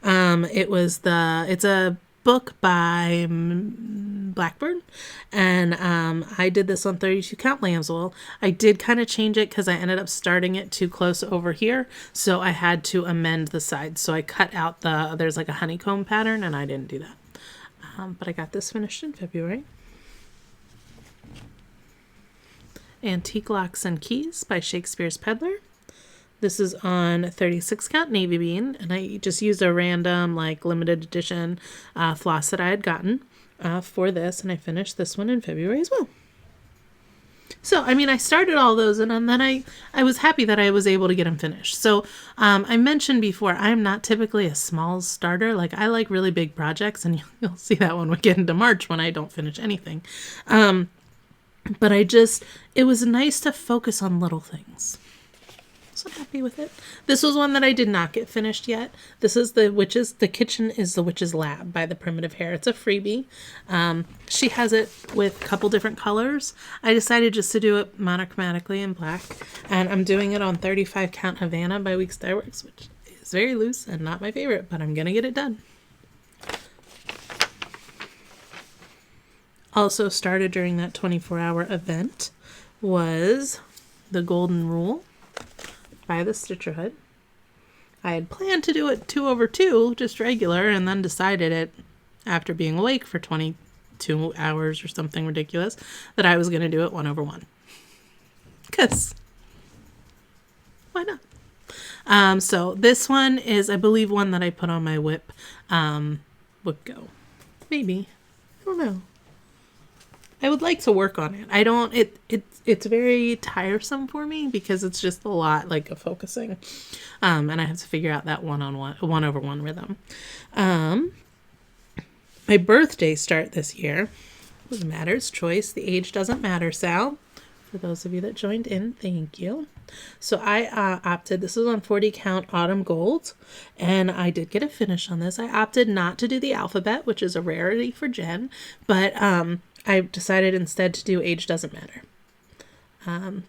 It's a book by Blackbird, and I did this on 32 count Lambswool. I did kind of change it because I ended up starting it too close over here, so I had to amend the sides. So I cut out there's like a honeycomb pattern, and I didn't do that. But I got this finished in February. Antique Locks and Keys by Shakespeare's Peddler. This is on 36 count Navy Bean, and I just used a random limited edition floss that I had gotten for this, and I finished this one in February as well. So, I started all those, and then I was happy that I was able to get them finished. So, I mentioned before, I'm not typically a small starter. I like really big projects, and you'll see that when we get into March when I don't finish anything. But it was nice to focus on little things. So happy with it. This was one that I did not get finished yet. This is The Kitchen is the Witch's Lab by the Primitive Hair. It's a freebie. She has it with a couple different colors. I decided just to do it monochromatically in black. And I'm doing it on 35 count Havana by Weeks Dye Works, which is very loose and not my favorite, but I'm going to get it done. Also started during that 24-hour event was The Golden Rule by the Stitcherhood. I had planned to do it 2/2, just regular, and then decided it, after being awake for 22 hours or something ridiculous, that I was going to do it 1/1. Because, why not? So this one is, I believe, one that I put on my whip would go. Maybe. I don't know. I would like to work on it. It's very tiresome for me because it's just a lot of focusing. And I have to figure out that 1/1 rhythm. My birthday start this year was Matter's Choice. The age doesn't matter, Sal. For those of you that joined in, thank you. So I opted, this was on 40 count Autumn Gold, and I did get a finish on this. I opted not to do the alphabet, which is a rarity for Jen, but I decided instead to do Age Doesn't Matter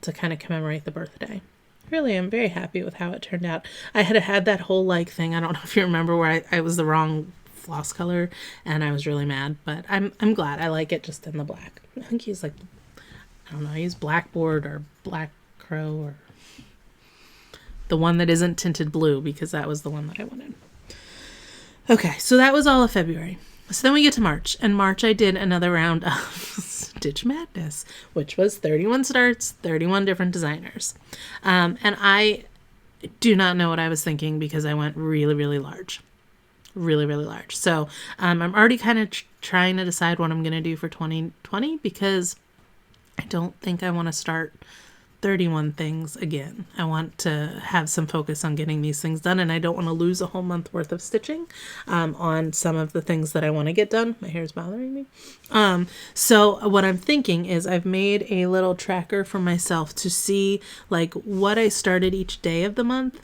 to kind of commemorate the birthday. Really, I'm very happy with how it turned out. I had that whole thing, I don't know if you remember, where I was the wrong floss color, and I was really mad, but I'm glad. I like it just in the black. I think he's I don't know, I use Blackboard or Black Crow or the one that isn't tinted blue because that was the one that I wanted. Okay, so that was all of February. So then we get to March, and March I did another round of Stitch Madness, which was 31 starts, 31 different designers. And I do not know what I was thinking because I went really, really large. Really, really large. So I'm already kind of trying to decide what I'm going to do for 2020 because I don't think I want to start 31 things again. I want to have some focus on getting these things done, and I don't want to lose a whole month worth of stitching on some of the things that I want to get done. My hair is bothering me. So what I'm thinking is I've made a little tracker for myself to see what I started each day of the month.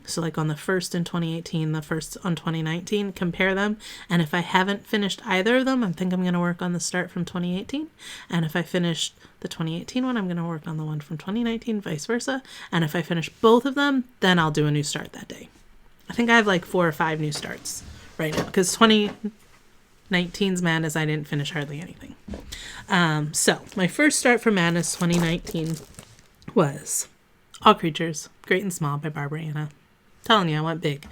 So on the 1st in 2018, the 1st on 2019, compare them. And if I haven't finished either of them, I think I'm going to work on the start from 2018. And if I finished the 2018 one, I'm going to work on the one from 2019, vice versa. And if I finish both of them, then I'll do a new start that day. I think I have 4 or 5 new starts right now because 2019's Madness, I didn't finish hardly anything. So my first start for Madness 2019 was All Creatures, Great and Small by Barbara Anna. Telling you, I went big.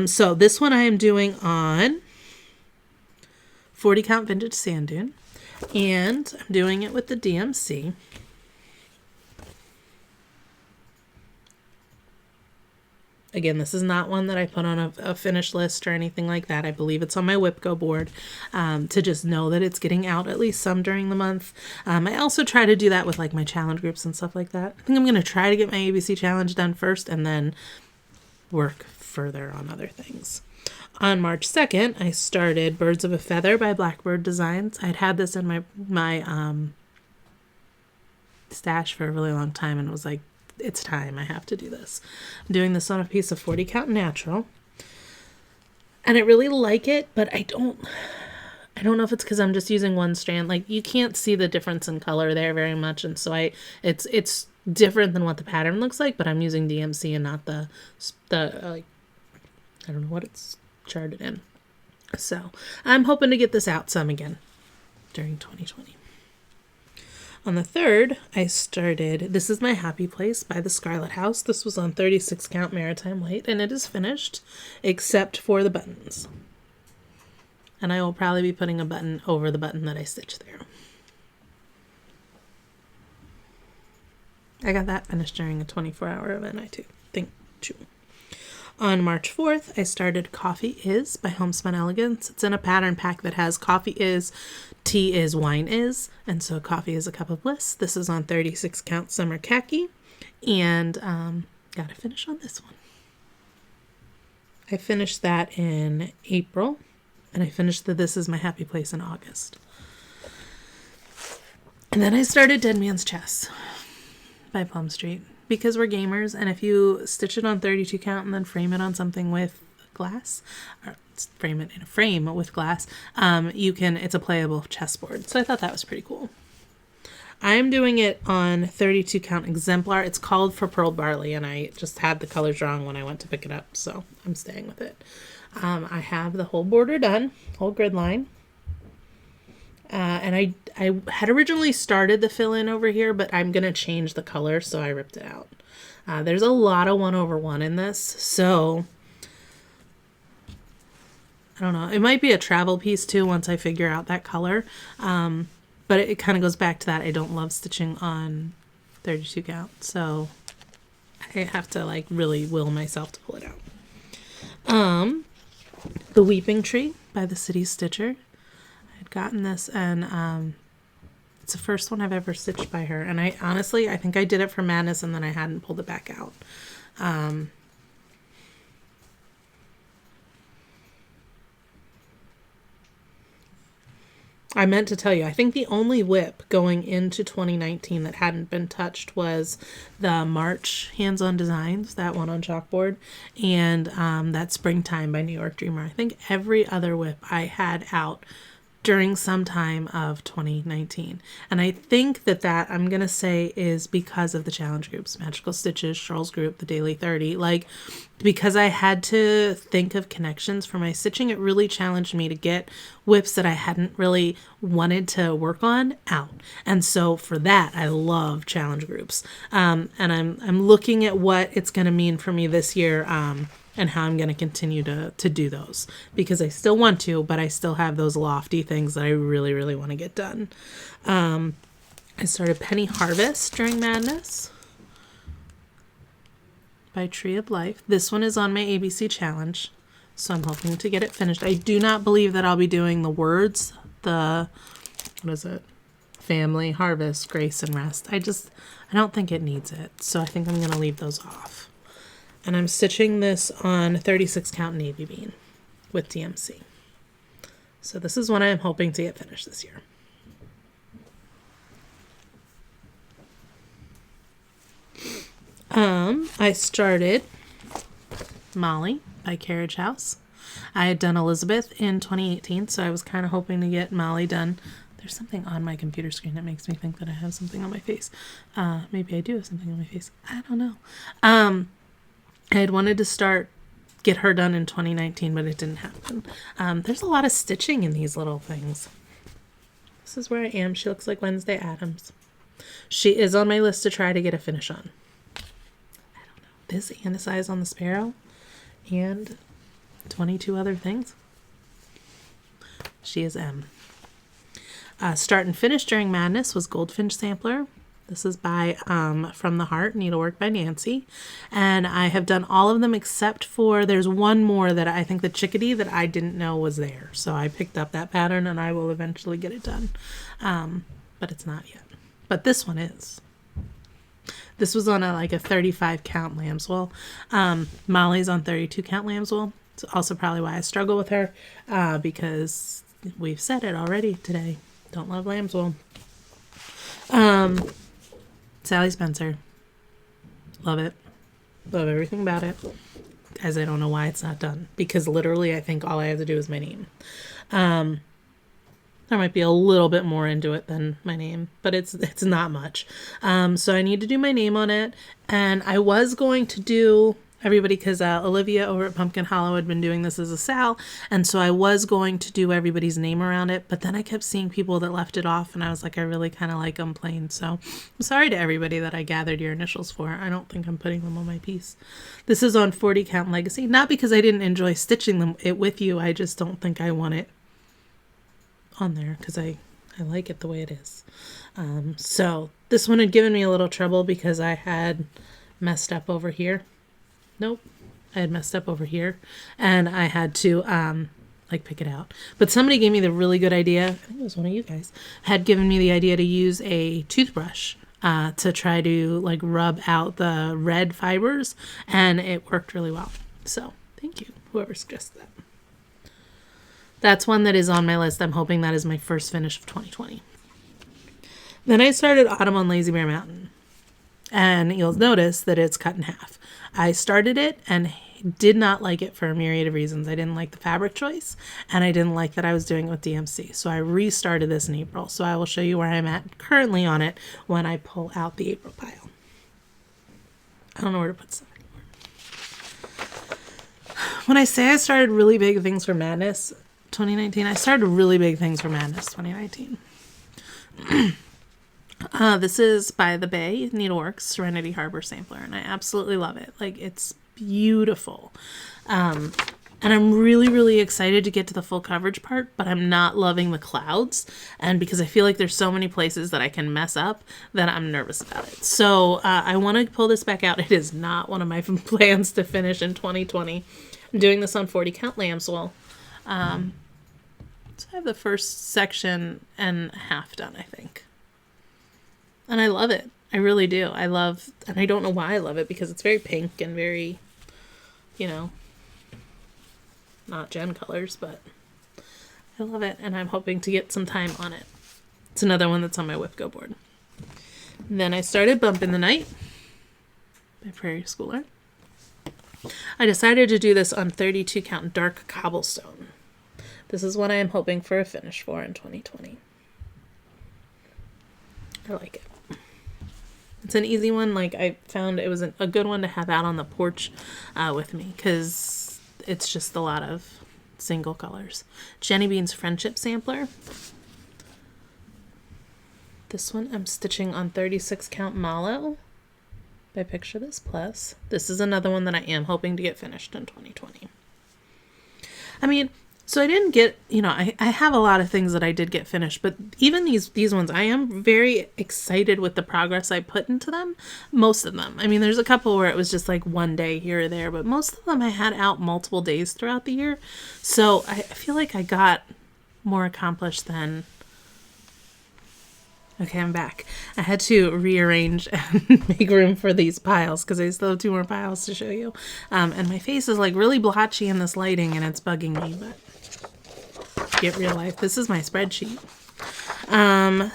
So this one I am doing on 40 count vintage sand dune, and I'm doing it with the DMC. Again, this is not one that I put on a finish list or anything like that. I believe it's on my WIPCO board to just know that it's getting out at least some during the month. I also try to do that with like my challenge groups and stuff like that. I think I'm going to try to get my ABC challenge done first and then work further on other things. On March 2nd, I started Birds of a Feather by Blackbird Designs. I'd had this in my stash for a really long time and was like, it's time, I have to do this. I'm doing this on a piece of 40 count natural. And I really like it, but I don't know if it's because I'm just using one strand. Like, you can't see the difference in color there very much, and so it's different than what the pattern looks like, but I'm using DMC and not the like, I don't know what it's charted in. So I'm hoping to get this out some again during 2020. On the 3rd, I started This Is My Happy Place by the Scarlet House. This was on 36 count maritime white, and it is finished except for the buttons. And I will probably be putting a button over the button that I stitched there. I got that finished during a 24-hour event, I think too. On March 4th, I started Coffee Is by Homespun Elegance. It's in a pattern pack that has Coffee Is, Tea Is, Wine Is, and so Coffee Is a Cup of Bliss. This is on 36 count summer khaki, and gotta finish on this one. I finished that in April, and I finished the This Is My Happy Place in August. And then I started Dead Man's Chess by Plum Street. Because we're gamers, and if you stitch it on 32 count and then frame it on something with glass, or frame it in a frame with glass, it's a playable chessboard. So I thought that was pretty cool. I'm doing it on 32 count exemplar. It's called For Pearl Barley, and I just had the colors wrong when I went to pick it up, so I'm staying with it. I have the whole border done, whole grid line. And I had originally started the fill-in over here, but I'm going to change the color, so I ripped it out. There's a lot of 1/1 in this, so I don't know. It might be a travel piece, too, once I figure out that color. But it kind of goes back to that. I don't love stitching on 32 count, so I have to, like, really will myself to pull it out. The Weeping Tree by the City Stitcher. Gotten this, and it's the first one I've ever stitched by her, and I think I did it for Madness and then I hadn't pulled it back out. I meant to tell you, I think the only WIP going into 2019 that hadn't been touched was the March Hands-On Designs, that one on chalkboard, and that Springtime by New York Dreamer. I think every other WIP I had out during some time of 2019. And I think that I'm going to say is because of the challenge groups, Magical Stitches, Charles Group, the Daily 30. Like, because I had to think of connections for my stitching, it really challenged me to get WIPs that I hadn't really wanted to work on out. And so for that, I love challenge groups. And I'm looking at what it's going to mean for me this year, and how I'm going to continue to do those, because I still want to, but I still have those lofty things that I really, really want to get done. I started Penny Harvest during Madness by Tree of Life. This one is on my ABC challenge, so I'm hoping to get it finished. I do not believe that I'll be doing the words, what is it? Family, Harvest, Grace, and Rest. I don't think it needs it, so I think I'm going to leave those off. And I'm stitching this on 36 count navy bean with DMC. So this is one I'm hoping to get finished this year. I started Molly by Carriage House. I had done Elizabeth in 2018, so I was kind of hoping to get Molly done. There's something on my computer screen that makes me think that I have something on my face. Maybe I do have something on my face. I don't know. I had wanted to get her done in 2019, but it didn't happen. There's a lot of stitching in these little things. This is where I am. She looks like Wednesday Addams. She is on my list to try to get a finish on. I don't know. This and a size on the Sparrow and 22 other things. She is M. Start and finish during Madness was Goldfinch Sampler. This is by From the Heart, Needlework by Nancy. And I have done all of them except for, there's one more that I think the Chickadee that I didn't know was there. So I picked up that pattern and I will eventually get it done. But it's not yet. But this one is. This was on a 35 count lambswool. Molly's on 32 count lambswool. It's also probably why I struggle with her, because we've said it already today. Don't love lambswool. Sally Spencer. Love it. Love everything about it. As I don't know why it's not done. Because literally I think all I have to do is my name. There might be a little bit more into it than my name, but it's not much. So I need to do my name on it. And I was going to do everybody, because Olivia over at Pumpkin Hollow had been doing this as a Sal, and so I was going to do everybody's name around it, but then I kept seeing people that left it off, and I was like, I really kind of like them plain, so I'm sorry to everybody that I gathered your initials for. I don't think I'm putting them on my piece. This is on 40 count Legacy, not because I didn't enjoy stitching it with you, I just don't think I want it on there, because I like it the way it is. So this one had given me a little trouble because I had messed up over here. Nope, I had messed up over here, and I had to pick it out. But somebody gave me the really good idea, I think it was one of you guys, had given me the idea to use a toothbrush to try to rub out the red fibers, and it worked really well. So thank you, whoever suggested that. That's one that is on my list. I'm hoping that is my first finish of 2020. Then I started Autumn on Lazy Bear Mountain, and you'll notice that it's cut in half. I started it and did not like it for a myriad of reasons. I didn't like the fabric choice, and I didn't like that I was doing it with DMC. So I restarted this in April. So I will show you where I'm at currently on it when I pull out the April pile. I don't know where to put stuff anymore. When I say I started really big things for Madness 2019, I started really big things for Madness 2019. This is by The Bay Needleworks Serenity Harbor Sampler, and I absolutely love it. It's beautiful. And I'm really, really excited to get to the full coverage part, but I'm not loving the clouds. And because I feel like there's so many places that I can mess up, that I'm nervous about it. So I want to pull this back out. It is not one of my plans to finish in 2020. I'm doing this on 40 count lambswool. So I have the first section and half done, I think. And I love it. I really do. And I don't know why I love it, because it's very pink and very, not Jen colors, but I love it. And I'm hoping to get some time on it. It's another one that's on my WIPGO board. Then I started Bump in the Night by Prairie Schooler. I decided to do this on 32 count Dark Cobblestone. This is what I am hoping for a finish for in 2020. I like it. It's an easy one. I found it was a good one to have out on the porch with me, because it's just a lot of single colors. Jenny Bean's Friendship Sampler. This one I'm stitching on 36 count Mallow by Picture This Plus. This is another one that I am hoping to get finished in 2020. So I didn't get, I have a lot of things that I did get finished, but even these ones, I am very excited with the progress I put into them. Most of them. There's a couple where it was just one day here or there, but most of them I had out multiple days throughout the year. So I feel like I got more accomplished than... Okay, I'm back. I had to rearrange and make room for these piles because I still have 2 more piles to show you. And my face is really blotchy in this lighting, and it's bugging me, but get real life. This is my spreadsheet.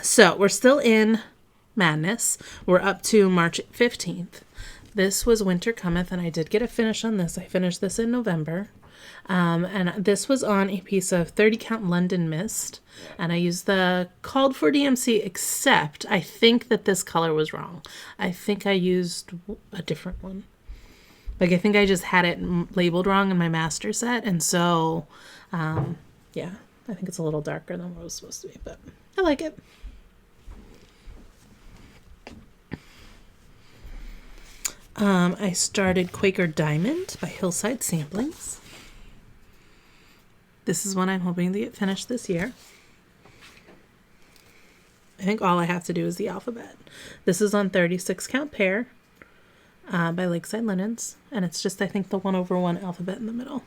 So we're still in Madness. We're up to March 15th. This was Winter Cometh, and I did get a finish on this. I finished this in November. And this was on a piece of 30 count London Mist, and I used the called for DMC, except I think that this color was wrong. I think I used a different one. I think I just had it labeled wrong in my master set, and so yeah, I think it's a little darker than what it was supposed to be, but I like it. I started Quaker Diamond by Hillside Samplings. This is one I'm hoping to get finished this year. I think all I have to do is the alphabet. This is on 36 count pair by Lakeside Linens. And it's just, I think, the 1/1 alphabet in the middle.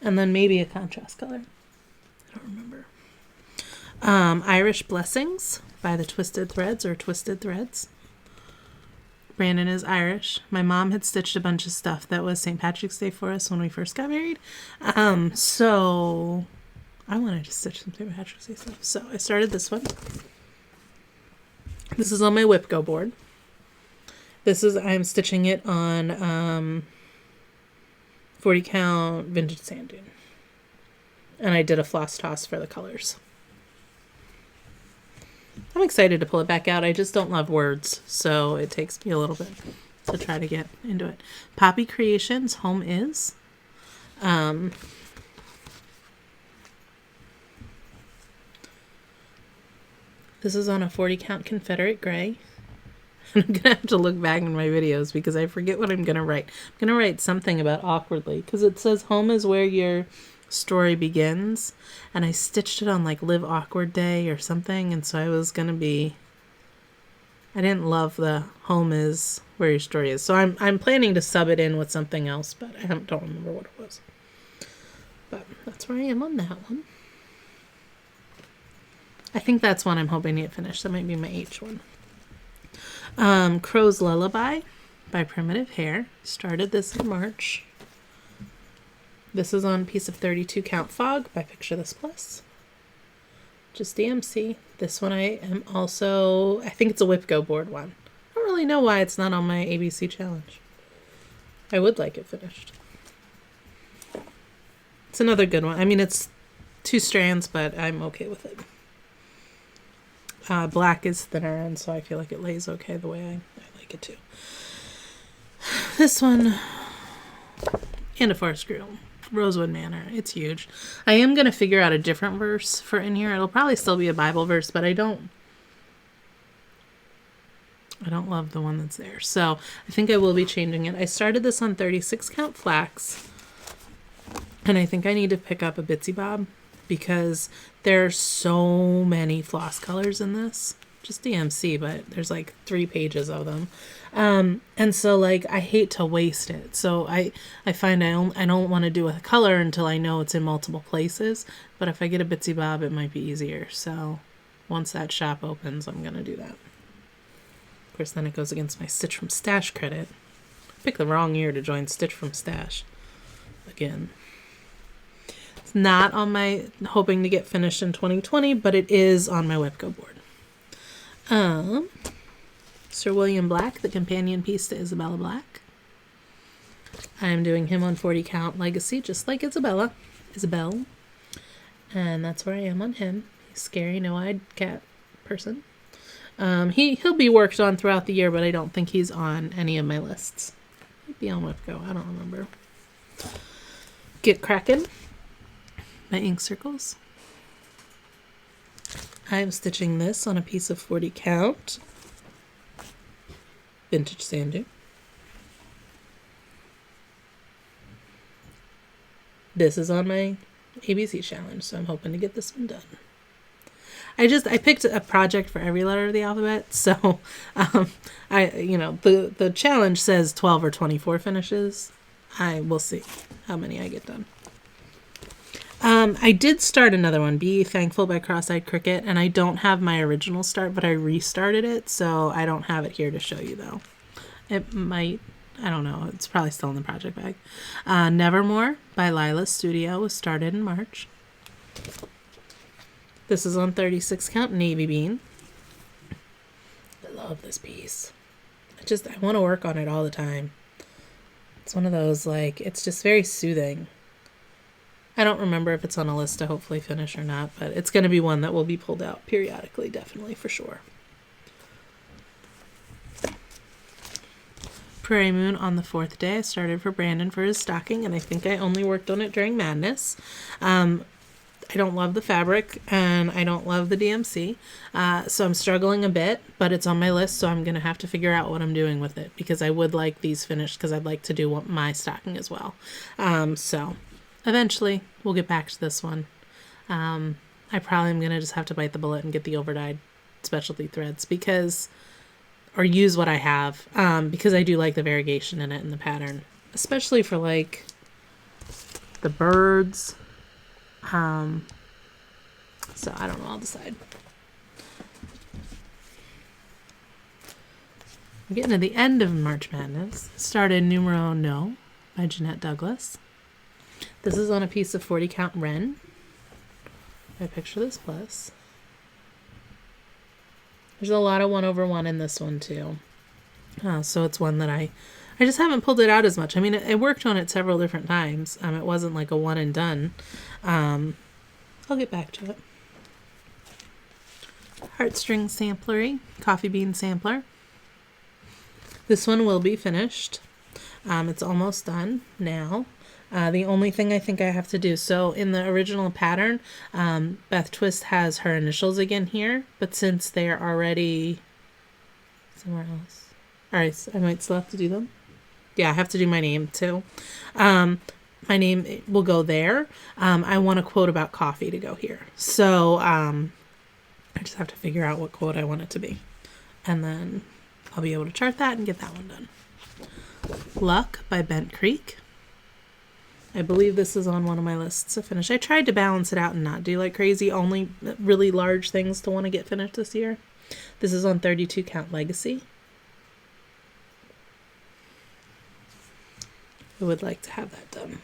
And then maybe a contrast color. I don't remember. Irish Blessings by the Twisted Threads or Twisted Threads. Brandon is Irish. My mom had stitched a bunch of stuff that was St. Patrick's Day for us when we first got married. So I wanted to stitch some St. Patrick's Day stuff. So I started this one. This is on my Whip Go board. I'm stitching it on 40 count vintage sand dune. And I did a floss toss for the colors. I'm excited to pull it back out. I just don't love words, so it takes me a little bit to try to get into it. Poppy Creations, Home Is. This is on a 40 count Confederate Gray. I'm going to have to look back in my videos because I forget what I'm going to write. I'm going to write something about awkwardly because it says home is where your story begins. And I stitched it on like Live Awkward Day or something. And so I was going to be... I didn't love the home is where your story is. So I'm planning to sub it in with something else, but I don't remember what it was. But that's where I am on that one. I think that's one I'm hoping to get finished. That might be my H one. Crow's Lullaby by Primitive Hair. Started this in March. This is on a piece of 32 count Fog by Picture This Plus. Just DMC. This one I am also... I think it's a Whip Go board one. I don't really know why it's not on my ABC challenge. I would like it finished. It's another good one. I mean, it's 2 strands, but I'm okay with it. Black is thinner, and so I feel like it lays okay the way I like it too. This one, and a Forest Grove, Rosewood Manor. It's huge. I am going to figure out a different verse for in here. It'll probably still be a Bible verse, but I don't love the one that's there. So I think I will be changing it. I started this on 36 count flax, and I think I need to pick up a Bitsy Bob because there's so many floss colors in this. Just DMC, but there's like 3 pages of them. And so like I hate to waste it. So I find I don't want to do a color until I know it's in multiple places. But if I get a Bitsy Bob, it might be easier. So once that shop opens, I'm going to do that. Of course, then it goes against my Stitch from Stash credit. Pick the wrong year to join Stitch from Stash. Again. It's not on my hoping to get finished in 2020, but it is on my Whip Go board. Sir William Black, the companion piece to Isabella Black. I'm doing him on 40 count Legacy, just like Isabel. And that's where I am on him. He's scary, no-eyed cat person. He'll be worked on throughout the year, but I don't think he's on any of my lists. Might be on Whip Go, I don't remember. Get Crackin' by Ink Circles. I'm stitching this on a piece of 40 count vintage sand dune. This is on my ABC challenge, so I'm hoping to get this one done. I picked a project for every letter of the alphabet, so the challenge says 12 or 24 finishes. I will see how many I get done. I did start another one, Be Thankful by Cross-Eyed Cricket, and I don't have my original start, but I restarted it, so I don't have it here to show you, though. It might, I don't know, it's probably still in the project bag. Nevermore by Lila Studio was started in March. This is on 36 count Navy Bean. I love this piece. I want to work on it all the time. It's one of those, like, it's just very soothing. I don't remember if it's on a list to hopefully finish or not, but it's going to be one that will be pulled out periodically, definitely, for sure. Prairie Moon on the 4th day. I started for Brandon for his stocking, and I think I only worked on it during Madness. I don't love the fabric, and I don't love the DMC, so I'm struggling a bit, but it's on my list, so I'm going to have to figure out what I'm doing with it, because I would like these finished, because I'd like to do my stocking as well. So eventually we'll get back to this one. I probably am going to just have to bite the bullet and get the overdyed specialty threads or use what I have, because I do like the variegation in it and the pattern, especially for like the birds. So I don't know, I'll decide. I'm getting to the end of March Madness. Started Numero No by Jeanette Douglas. This is on a piece of 40 count Ren. I picture this plus. There's a lot of 1/1 in this one too. So it's one that I just haven't pulled it out as much. I mean, I worked on it several different times. It wasn't like a one and done. I'll get back to it. Heartstring Samplery, Coffee Bean Sampler. This one will be finished. It's almost done now. The only thing I think I have to do, so in the original pattern, Beth Twist has her initials again here, but since they are already somewhere else. Alright, I might still have to do them. Yeah, I have to do my name too. My name will go there. I want a quote about coffee to go here. So I just have to figure out what quote I want it to be. And then I'll be able to chart that and get that one done. Luck by Bent Creek. I believe this is on one of my lists to finish. I tried to balance it out and not do like crazy, only really large things to want to get finished this year. This is on 32 count Legacy. I would like to have that done.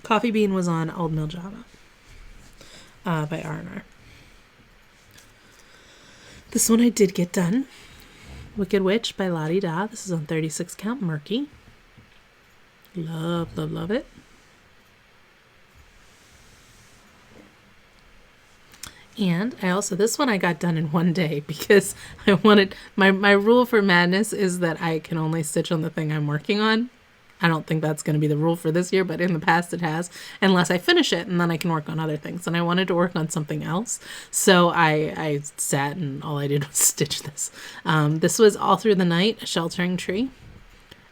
Coffee Bean was on Old Mill Java by R&R. This one I did get done. Wicked Witch by Lottie Da. This is on 36 count Murky. Love, love, love it. And I also, this one I got done in one day because I wanted, my rule for Madness is that I can only stitch on the thing I'm working on. I don't think that's going to be the rule for this year, but in the past it has, unless I finish it and then I can work on other things. And I wanted to work on something else. So I sat and all I did was stitch this. This was All Through the Night, A Sheltering Tree.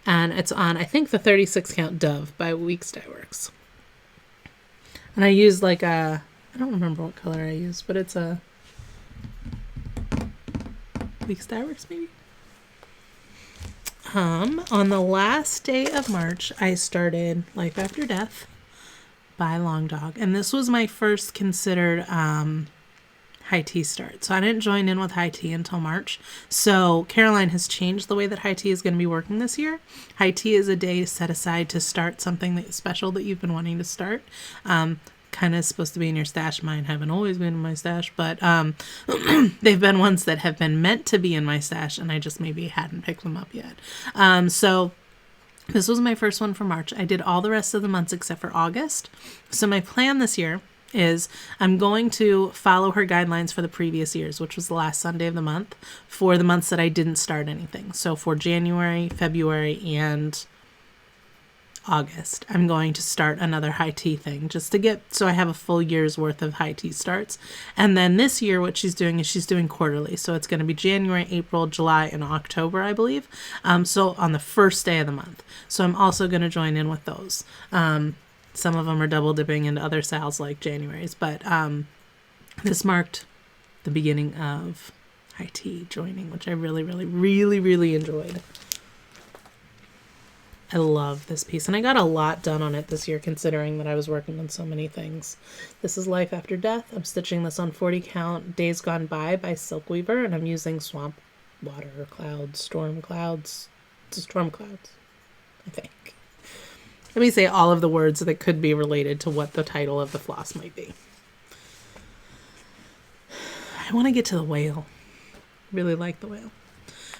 And it's on, I think, the 36 count Dove by Weeks Dye Works. And I used like I don't remember what color I used, but it's a Weeks Dye Works maybe? On the last day of March, I started Life After Death by Long Dog. And this was my first considered high tea start. So I didn't join in with high tea until March. So Caroline has changed the way that high tea is going to be working this year. High tea is a day set aside to start something special that you've been wanting to start. Kind of supposed to be in your stash. Mine haven't always been in my stash, but they've been ones that have been meant to be in my stash and I just maybe hadn't picked them up yet. So this was my first one for March. I did all the rest of the months except for August. So my plan this year is I'm going to follow her guidelines for the previous years, which was the last Sunday of the month, for the months that I didn't start anything. So for January, February, and August, I'm going to start another high tea thing just to get, so I have a full year's worth of high tea starts. And then this year, what she's doing is she's doing quarterly. So it's going to be January, April, July, and October, I believe. So on the first day of the month. So I'm also going to join in with those. Some of them are double dipping into other sales like January's, but this marked the beginning of high tea joining, which I really, really, really, really enjoyed. I love this piece, and I got a lot done on it this year considering that I was working on so many things. This is Life After Death. I'm stitching this on 40 count Days Gone By Silkweaver, and I'm using Swamp Water Clouds, Storm Clouds, I think. Let me say all of the words that could be related to what the title of the floss might be. I want to get to the whale. Really like the whale.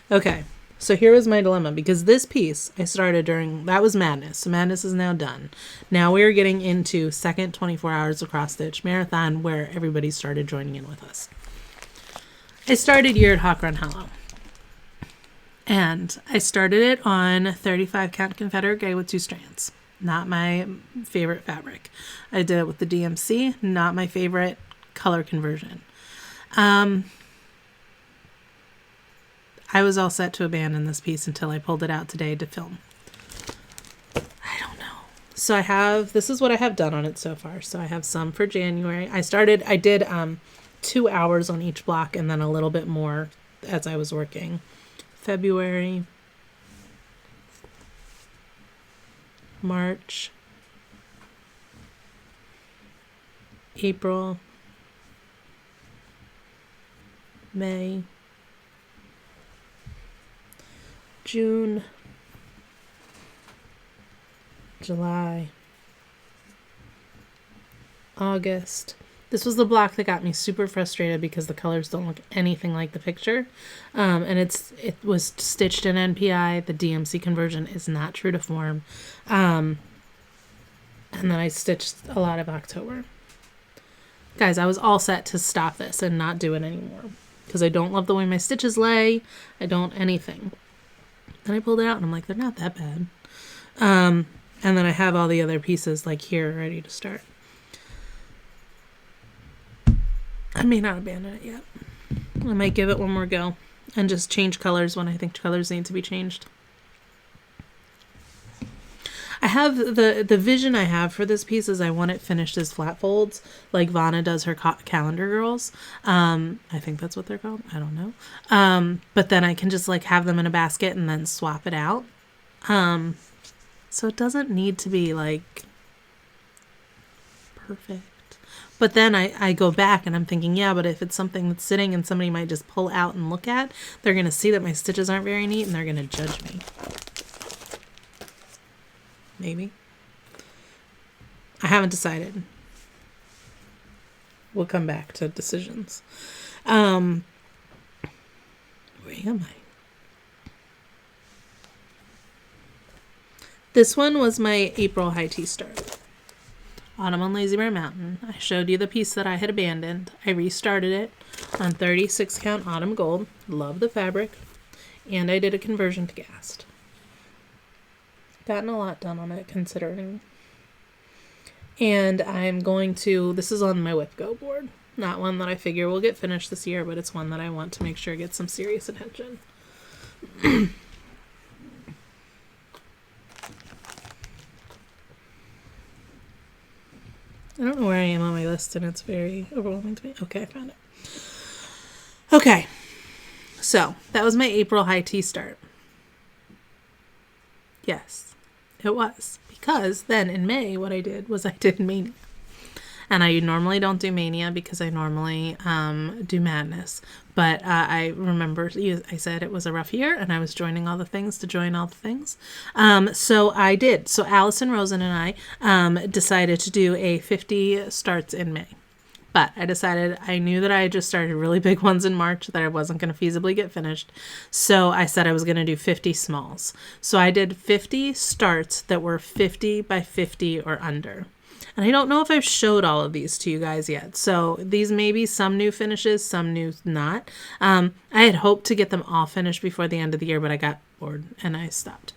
Okay. So here was my dilemma, because this piece I started that was Madness. So Madness is now done. Now we're getting into second 24 hours of cross stitch marathon where everybody started joining in with us. I started Year at Hawk Run Hollow. And I started it on 35 count Confederate Gray with 2 strands. Not my favorite fabric. I did it with the DMC, not my favorite color conversion. I was all set to abandon this piece until I pulled it out today to film. I don't know. So this is what I have done on it so far. So I have some for January. I did 2 hours on each block and then a little bit more as I was working. February, March, April, May, June, July, August. This was the block that got me super frustrated because the colors don't look anything like the picture. And it was stitched in NPI. The DMC conversion is not true to form. And then I stitched a lot of October. Guys, I was all set to stop this and not do it anymore because I don't love the way my stitches lay. I don't anything. Then I pulled it out and I'm like, they're not that bad. And then I have all the other pieces like here ready to start. I may not abandon it yet. I might give it one more go and just change colors when I think colors need to be changed. I have the vision I have for this piece is I want it finished as flat folds like Vanna does her calendar girls. I think that's what they're called. I don't know. But then I can just like have them in a basket and then swap it out. So it doesn't need to be like perfect. But then I go back and I'm thinking, yeah, but if it's something that's sitting and somebody might just pull out and look at, they're going to see that my stitches aren't very neat and they're going to judge me. Maybe. I haven't decided. We'll come back to decisions. Where am I? This one was my April high tea start. Autumn on Lazy Bear Mountain. I showed you the piece that I had abandoned. I restarted it on 36 count autumn gold. Love the fabric. And I did a conversion to Gast. Gotten a lot done on it considering. And I'm going to, this is on my Whip Go board. Not one that I figure will get finished this year, but it's one that I want to make sure gets some serious attention. I don't know where I am on my list, and it's very overwhelming to me. Okay, I found it. Okay, so that was my April high tea start. Yes, it was. Because then in May, what I did was I did Mania. And I normally don't do Mania because I normally do Madness. But I remember I said it was a rough year and I was joining all the things to join all the things. So I did. So Allison Rosen and I decided to do a 50 starts in May. But I decided I knew that I had just started really big ones in March that I wasn't going to feasibly get finished. So I said I was going to do 50 smalls. So I did 50 starts that were 50 by 50 or under. And I don't know if I've showed all of these to you guys yet. So these may be some new finishes, some new not. I had hoped to get them all finished before the end of the year, but I got bored and I stopped.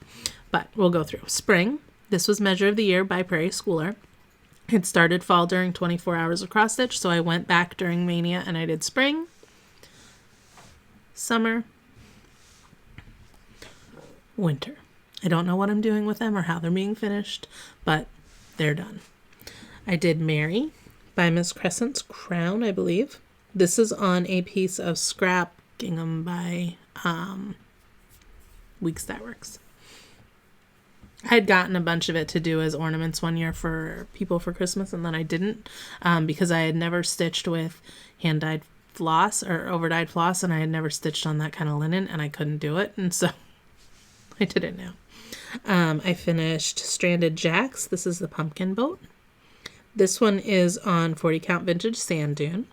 But we'll go through. Spring. This was Measure of the Year by Prairie Schooler. It started fall during 24 hours of cross stitch. So I went back during Mania and I did spring, summer, winter. I don't know what I'm doing with them or how they're being finished, but they're done. I did Mary by Miss Crescent's Crown, I believe. This is on a piece of scrap gingham by Weeks That Works. I had gotten a bunch of it to do as ornaments one year for people for Christmas, and then I didn't because I had never stitched with hand-dyed floss or over-dyed floss, and I had never stitched on that kind of linen, and I couldn't do it, and so I did it now. I finished Stranded Jacks. This is the pumpkin boat. This one is on 40 count vintage sand dune.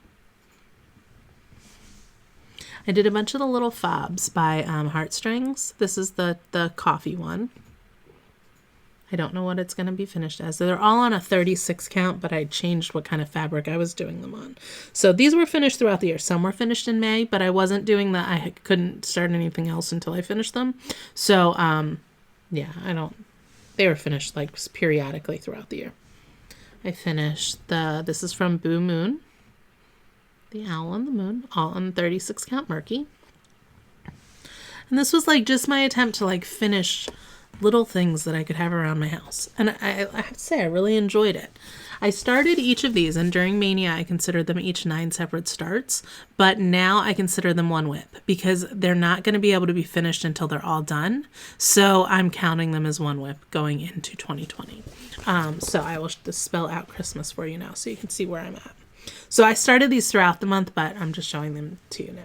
I did a bunch of the little fobs by Heartstrings. This is the coffee one. I don't know what it's going to be finished as. They're all on a 36 count, but I changed what kind of fabric I was doing them on. So these were finished throughout the year. Some were finished in May, but I wasn't doing that. I couldn't start anything else until I finished them. So, yeah, they were finished like periodically throughout the year. I finished this is from Boo Moon. The Owl on the Moon, all on 36 count Murky. And this was like just my attempt to like finish little things that I could have around my house. And I have to say, I really enjoyed it. I started each of these, and during Mania, I considered them each 9 separate starts, but now I consider them one whip because they're not going to be able to be finished until they're all done. So I'm counting them as one whip going into 2020. So I will just spell out Christmas for you now so you can see where I'm at. So I started these throughout the month, but I'm just showing them to you now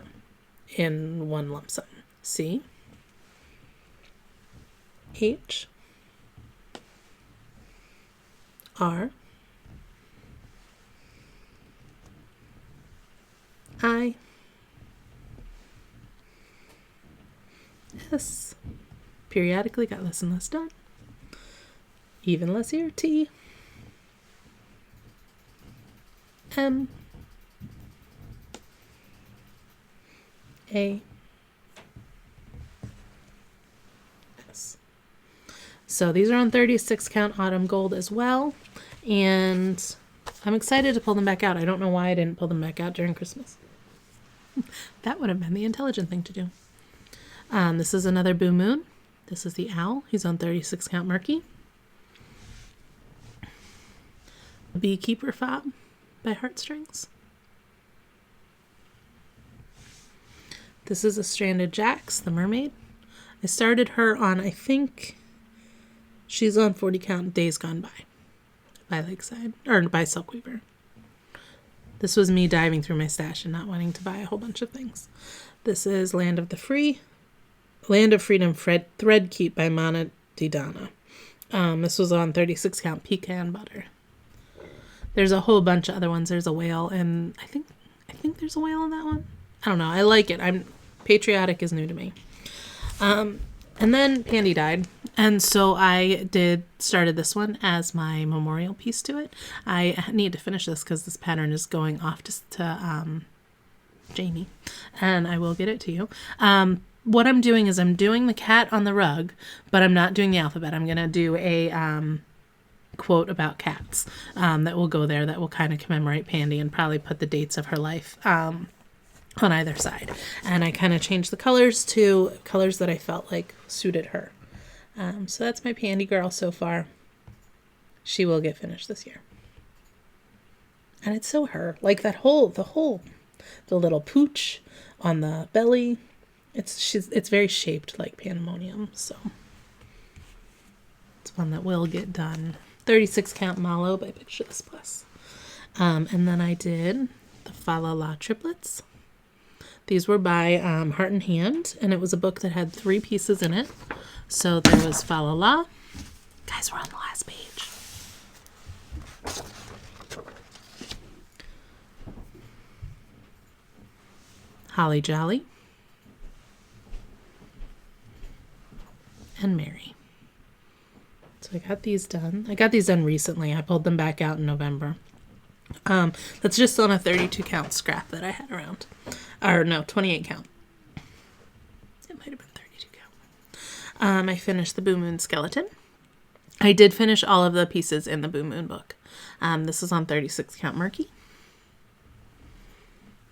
in one lump sum. C H R I S. Periodically got less and less done. Even less here. T M A S. So these are on 36 count autumn gold as well, and I'm excited to pull them back out. I don't know why I didn't pull them back out during Christmas. That would have been the intelligent thing to do. This is another Boo Moon. This is the owl. He's on 36 count murky. Beekeeper Fob by Heartstrings. This is a Stranded Jax, the mermaid. I started her on, I think she's on 40 count Days Gone by Lakeside, or by Silkweaver. This was me diving through my stash and not wanting to buy a whole bunch of things. This is Land of Freedom Threadkeep by Mana Didana. This was on 36 count pecan butter. There's a whole bunch of other ones. There's a whale, and I think there's a whale in that one. I don't know. I like it. Patriotic is new to me. And then Pandy died, and so I started this one as my memorial piece to it. I need to finish this because this pattern is going off to Jamie, and I will get it to you. What I'm doing is I'm doing the cat on the rug, but I'm not doing the alphabet. I'm going to do a quote about cats that will go there that will kind of commemorate Pandy and probably put the dates of her life on either side. And I kind of changed the colors to colors that I felt like suited her. So that's my Pandy girl so far. She will get finished this year. And it's so her. Like the little pooch on the belly. It's very shaped like Pandemonium, so it's one that will get done. 36 count Malo by Pictureless Plus. And then I did the Fa La La triplets. These were by Heart and Hand, and it was a book that had 3 pieces in it. So there was Fa La La. Guys, we're on the last page. Holly Jolly. And Mary. So I got these done. I got these done recently. I pulled them back out in November. That's just on a 32 count scrap that I had around. Or no, 28 count. It might have been 32 count. I finished the Boo Moon skeleton. I did finish all of the pieces in the Boo Moon book. This is on 36 count murky.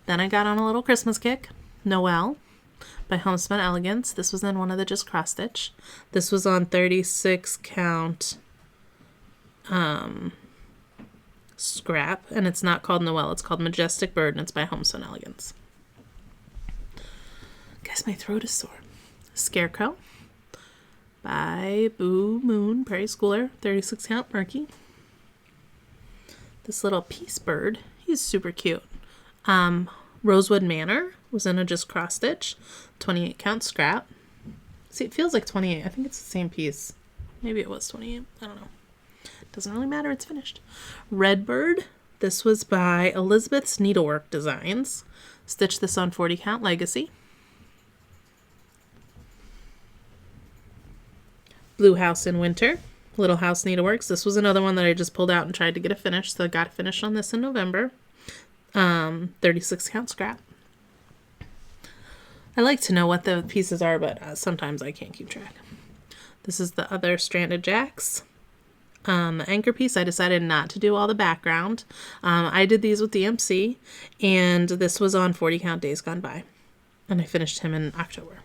Then I got on a little Christmas kick. Noel by Homespun Elegance. This was in one of the just cross stitch. This was on 36 count scrap, and it's not called Noel. It's called Majestic Bird, and it's by Homespun Elegance. Guess my throat is sore. Scarecrow by Boo Moon Prairie Schooler, 36 count murky. This little peace bird, he's super cute. Rosewood Manor was in a just cross stitch, 28 count scrap. See, it feels like 28. I think it's the same piece. Maybe it was 28. I don't know. Doesn't really matter. It's finished. Redbird. This was by Elizabeth's Needlework Designs. Stitched this on 40 count Legacy. Blue House in Winter. Little House Needleworks. This was another one that I just pulled out and tried to get it finished. So I got it finished on this in November. 36 count scrap. I like to know what the pieces are, but sometimes I can't keep track. This is the other Stranded Jax. The anchor piece, I decided not to do all the background. I did these with DMC, and this was on 40 count Days Gone By. And I finished him in October.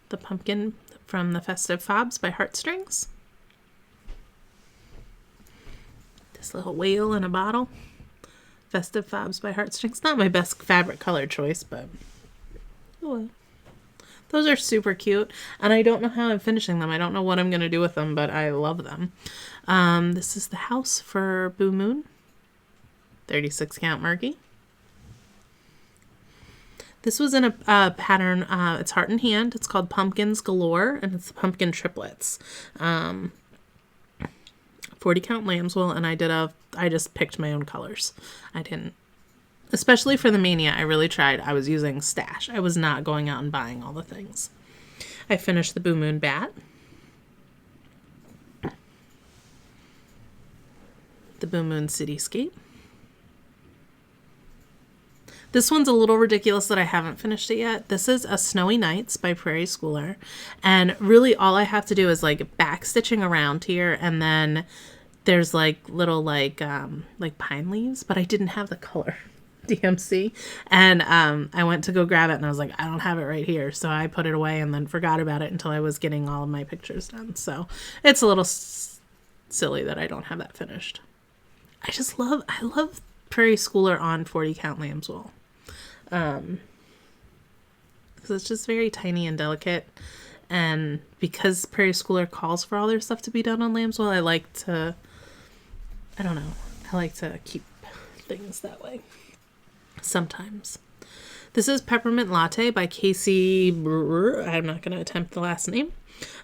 The pumpkin from the Festive Fobs by Heartstrings. This little whale in a bottle. Festive Fobs by Heartstrings. Not my best fabric color choice, but oh well. Those are super cute, and I don't know how I'm finishing them. I don't know what I'm going to do with them, but I love them. This is the house for Boo Moon. 36 count Murky. This was in a pattern, it's Heart in Hand. It's called Pumpkins Galore, and it's the Pumpkin Triplets. 40 count lambswool, and I just picked my own colors. I didn't, especially for the Mania, I really tried. I was using stash. I was not going out and buying all the things. I finished the Boo Moon Bat. The Boo Moon Cityscape. This one's a little ridiculous that I haven't finished it yet. This is a Snowy Nights by Prairie Schooler. And really all I have to do is like back stitching around here, and then there's like little like pine leaves, but I didn't have the color. DMC, and I went to go grab it, and I was like, I don't have it right here, so I put it away and then forgot about it until I was getting all of my pictures done. So it's a little silly that I don't have that finished. I love Prairie Schooler on 40 count lambswool, because it's just very tiny and delicate, and because Prairie Schooler calls for all their stuff to be done on lambswool, I like to keep things that way. Sometimes. This is Peppermint Latte by Casey Brewer. I'm not going to attempt the last name.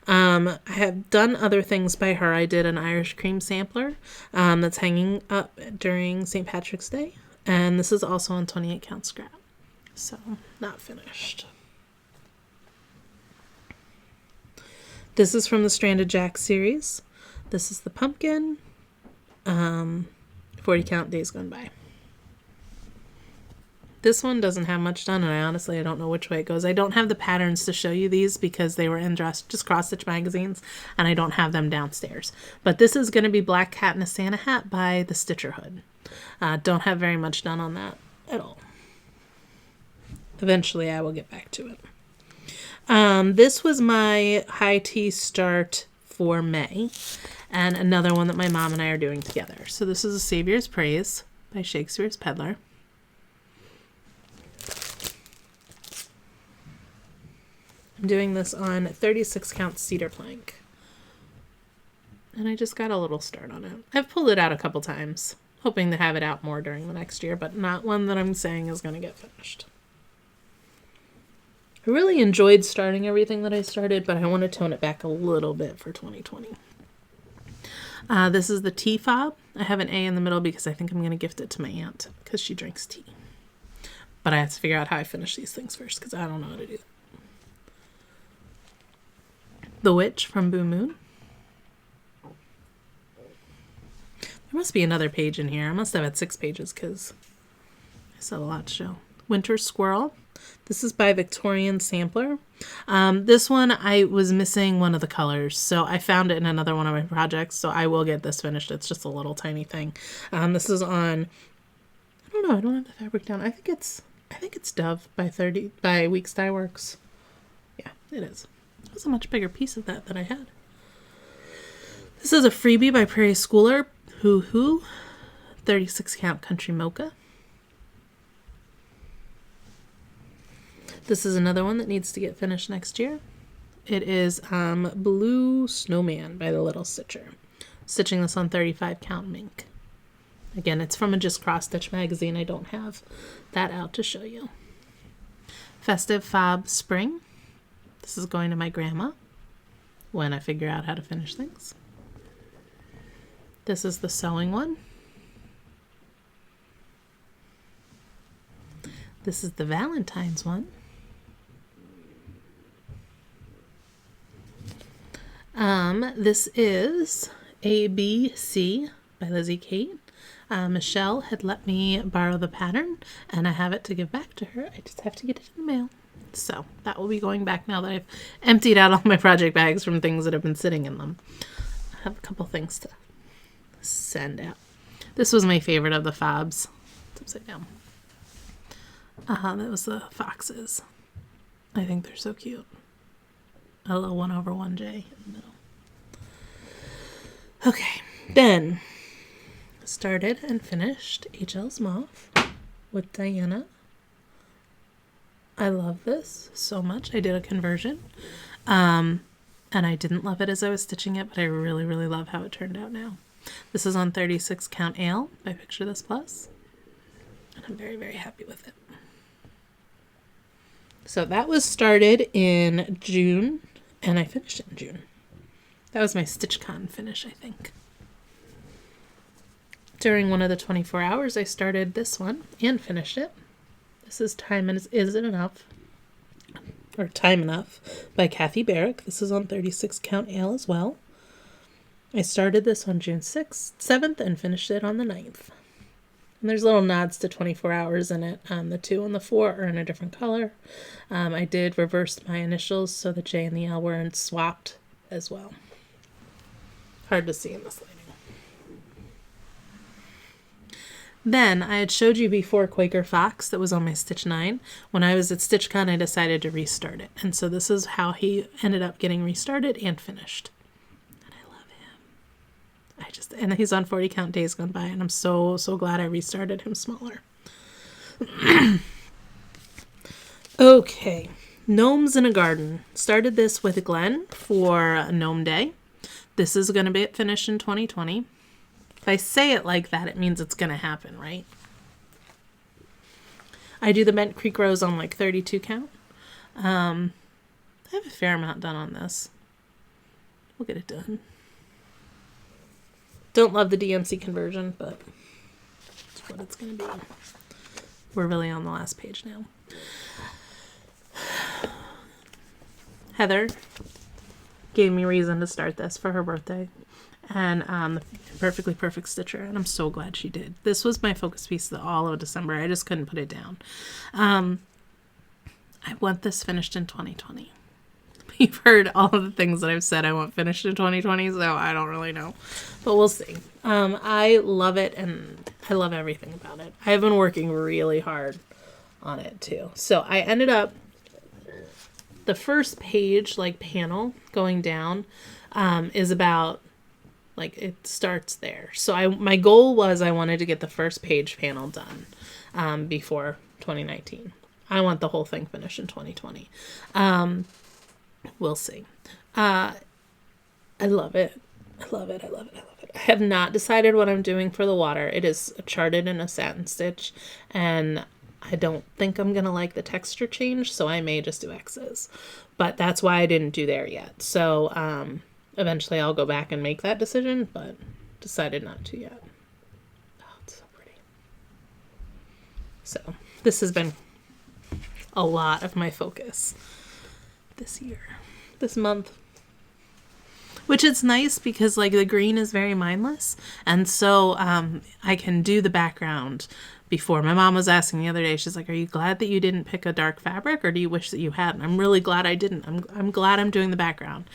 I have done other things by her. I did an Irish cream sampler that's hanging up during St. Patrick's Day. And this is also on 28 count scrap. So, not finished. This is from the Stranded Jack series. This is the pumpkin. 40 count Days Gone By. This one doesn't have much done, and I don't know which way it goes. I don't have the patterns to show you these because they were in just cross-stitch magazines, and I don't have them downstairs. But this is going to be Black Cat in a Santa Hat by the Stitcher Hood. Don't have very much done on that at all. Eventually, I will get back to it. This was my high tea start for May, and another one that my mom and I are doing together. So this is A Savior's Praise by Shakespeare's Peddler. I'm doing this on 36 count cedar plank. And I just got a little start on it. I've pulled it out a couple times, hoping to have it out more during the next year, but not one that I'm saying is going to get finished. I really enjoyed starting everything that I started, but I want to tone it back a little bit for 2020. This is the tea fob. I have an A in the middle because I think I'm going to gift it to my aunt because she drinks tea. But I have to figure out how I finish these things first because I don't know how to do that. The Witch from Boo Moon. There must be another page in here. I must have had 6 pages because I still have a lot to show. Winter Squirrel. This is by Victorian Sampler. This one, I was missing one of the colors, so I found it in another one of my projects, so I will get this finished. It's just a little tiny thing. This is on, I don't know, I don't have the fabric down. I think it's Dove by Weeks Dye Works. Yeah, it is. It was a much bigger piece of that than I had. This is a freebie by Prairie Schooler. Hoo Hoo. 36 count Country Mocha. This is another one that needs to get finished next year. It is Blue Snowman by The Little Stitcher. Stitching this on 35 count mink. Again, it's from a Just Cross Stitch magazine. I don't have that out to show you. Festive Fob Spring. This is going to my grandma when I figure out how to finish things. This is the sewing one. This is the Valentine's one. This is ABC by Lizzie Kate. Michelle had let me borrow the pattern, and I have it to give back to her. I just have to get it in the mail. So that will be going back now that I've emptied out all my project bags from things that have been sitting in them. I have a couple things to send out. This was my favorite of the fobs. It's upside down. That was the foxes. I think they're so cute. a little 1/1J in the middle. Okay, then started and finished HL's Moth with Diana. I love this so much. I did a conversion. And I didn't love it as I was stitching it, but I really, really love how it turned out now. This is on 36 count Ale by Picture This Plus. And I'm very, very happy with it. So that was started in June, and I finished it in June. That was my StitchCon finish, I think. During one of the 24 hours, I started this one and finished it. This is Time Is It Enough? Or Time Enough by Kathy Barrick. This is on 36 count Ale as well. I started this on June 6th, 7th and finished it on the 9th. And there's little nods to 24 hours in it. The 2 and the 4 are in a different color. I did reverse my initials so the J and the L weren't swapped as well. Hard to see in this lighting. Then I had showed you before Quaker Fox that was on my Stitch 9. When I was at StitchCon, I decided to restart it. And so this is how he ended up getting restarted and finished. And I love him. And he's on 40 count Days Gone By, and I'm so, so glad I restarted him smaller. Okay, Gnomes in a Garden. Started this with Glenn for Gnome Day. This is going to be finished in 2020. If I say it like that, it means it's going to happen, right? I do the Bent Creek Rose on like 32 count. I have a fair amount done on this. We'll get it done. Don't love the DMC conversion, but that's what it's going to be. We're really on the last page now. Heather gave me reason to start this for her birthday. And the Perfectly Perfect Stitcher, and I'm so glad she did. This was my focus piece all of December. I just couldn't put it down. I want this finished in 2020. You've heard all of the things that I've said I want finished in 2020, so I don't really know. But we'll see. I love it, and I love everything about it. I've been working really hard on it, too. So I ended up, the first page, like panel going down, is about, like, it starts there. So my goal was I wanted to get the first page panel done before 2019. I want the whole thing finished in 2020. We'll see. I love it. I love it. I love it. I love it. I have not decided what I'm doing for the water. It is charted in a satin stitch, and I don't think I'm going to like the texture change, so I may just do X's. But that's why I didn't do there yet. So, eventually I'll go back and make that decision, but decided not to yet. Oh, it's so pretty. So this has been a lot of my focus this month. Which it's nice because like the green is very mindless. And so I can do the background before. My mom was asking the other day, she's like, are you glad that you didn't pick a dark fabric or do you wish that you hadn't? I'm really glad I didn't. I'm glad I'm doing the background.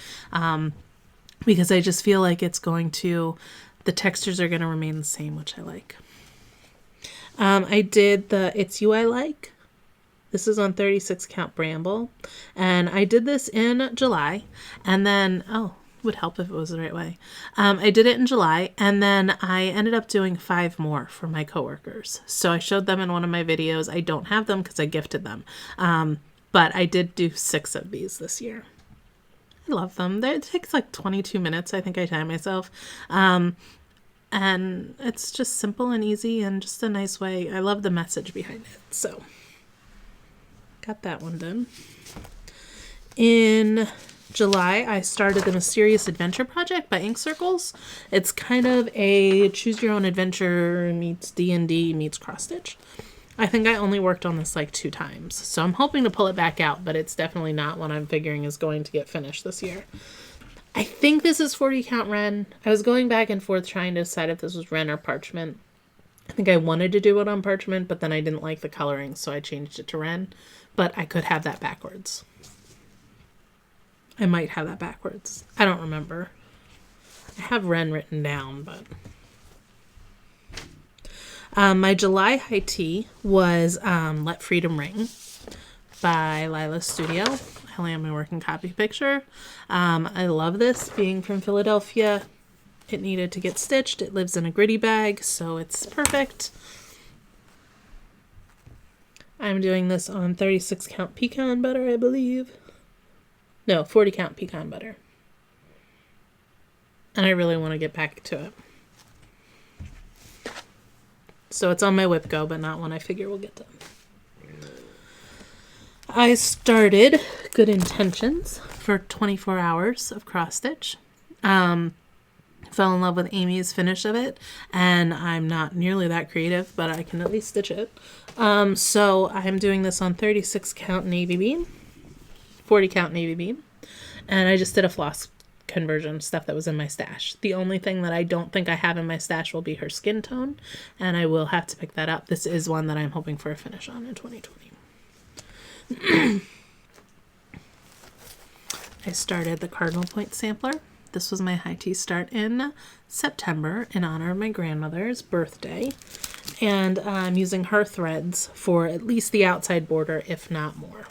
Because I just feel like the textures are going to remain the same, which I like. I did the It's You I Like. This is on 36 count Bramble. And I did this in July. And then, would help if it was the right way. I did it in July. And then I ended up doing 5 more for my coworkers. So I showed them in one of my videos. I don't have them because I gifted them. But I did do 6 of these this year. I love them. It takes like 22 minutes, I think I time myself. And it's just simple and easy and just a nice way. I love the message behind it. So, got that one done. In July, I started the Mysterious Adventure Project by Ink Circles. It's kind of a choose your own adventure meets D&D meets cross stitch. I think I only worked on this like 2 times, so I'm hoping to pull it back out, but it's definitely not what I'm figuring is going to get finished this year. I think this is 40 count Ren. I was going back and forth trying to decide if this was Ren or parchment. I think I wanted to do it on parchment, but then I didn't like the coloring, so I changed it to Ren, but I could have that backwards. I might have that backwards. I don't remember. I have Ren written down, but... my July high tea was Let Freedom Ring by Lila Studio. I Kelly on my working copy picture. I love this, being from Philadelphia. It needed to get stitched. It lives in a gritty bag, so it's perfect. I'm doing this on 36 count pecan butter, I believe. No, 40 count pecan butter. And I really want to get back to it. So it's on my whip go, but not one I figure will get done. I started Good Intentions for 24 hours of cross stitch. Fell in love with Amy's finish of it, and I'm not nearly that creative, but I can at least stitch it. So I'm doing this on 36 count navy bean, 40 count navy bean, and I just did a floss conversion, stuff that was in my stash. The only thing that I don't think I have in my stash will be her skin tone, and I will have to pick that up. This is one that I'm hoping for a finish on in 2020. I started the Cardinal Point sampler. This was my high tea start in September in honor of my grandmother's birthday, and I'm using her threads for at least the outside border, if not more.